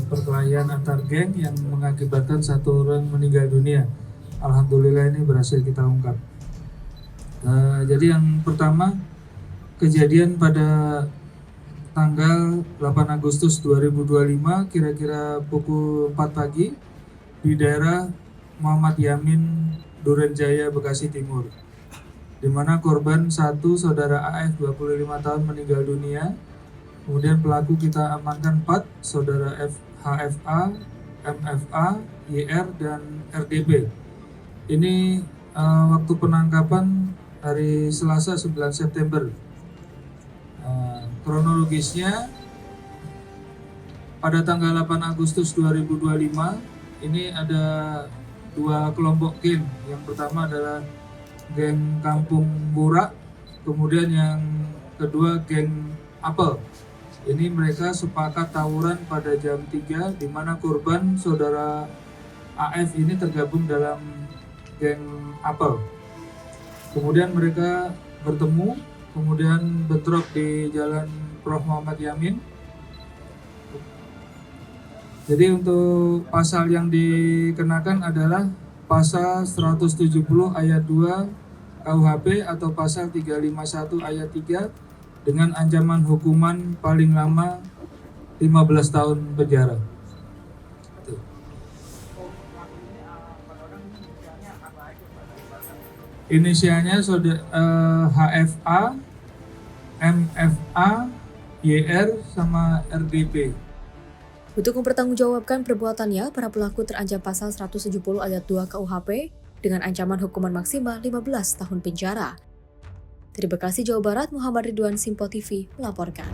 perkelahian antar geng yang mengakibatkan 1 orang meninggal dunia. Alhamdulillah ini berhasil kita ungkap. Jadi yang pertama, kejadian pada tanggal 8 Agustus 2025 kira-kira pukul 4 pagi di daerah Muhammad Yamin, Durenjaya, Bekasi Timur, di mana korban 1 saudara AF 25 tahun meninggal dunia. Kemudian pelaku kita amankan 4, saudara HFA, MFA, YR, dan RDB. Ini waktu penangkapan hari Selasa 9 September. Kronologisnya, pada tanggal 8 Agustus 2025, ini ada 2 kelompok geng. Yang pertama adalah geng Kampung Burak, kemudian yang kedua geng Apel. Ini mereka sepakat tawuran pada jam 3, di mana korban saudara AF ini tergabung dalam geng Apel. Kemudian mereka bertemu, kemudian bentrok di Jalan Prof. Muhammad Yamin. Jadi untuk pasal yang dikenakan adalah pasal 170 ayat 2 KUHP atau pasal 351 ayat 3 dengan ancaman hukuman paling lama 15 tahun penjara. Inisialnya HFA, MFA, YR, sama RDP. Untuk mempertanggungjawabkan perbuatannya, para pelaku terancam pasal 170 ayat 2 KUHP dengan ancaman hukuman maksimal 15 tahun penjara. Dari Bekasi, Jawa Barat, Muhammad Ridwan, Simpo TV melaporkan.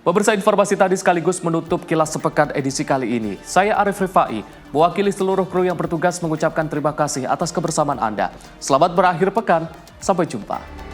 Pemirsa, informasi tadi sekaligus menutup Kilas Sepekan edisi kali ini. Saya Arif Rifai, mewakili seluruh kru yang bertugas mengucapkan terima kasih atas kebersamaan Anda. Selamat berakhir pekan, sampai jumpa.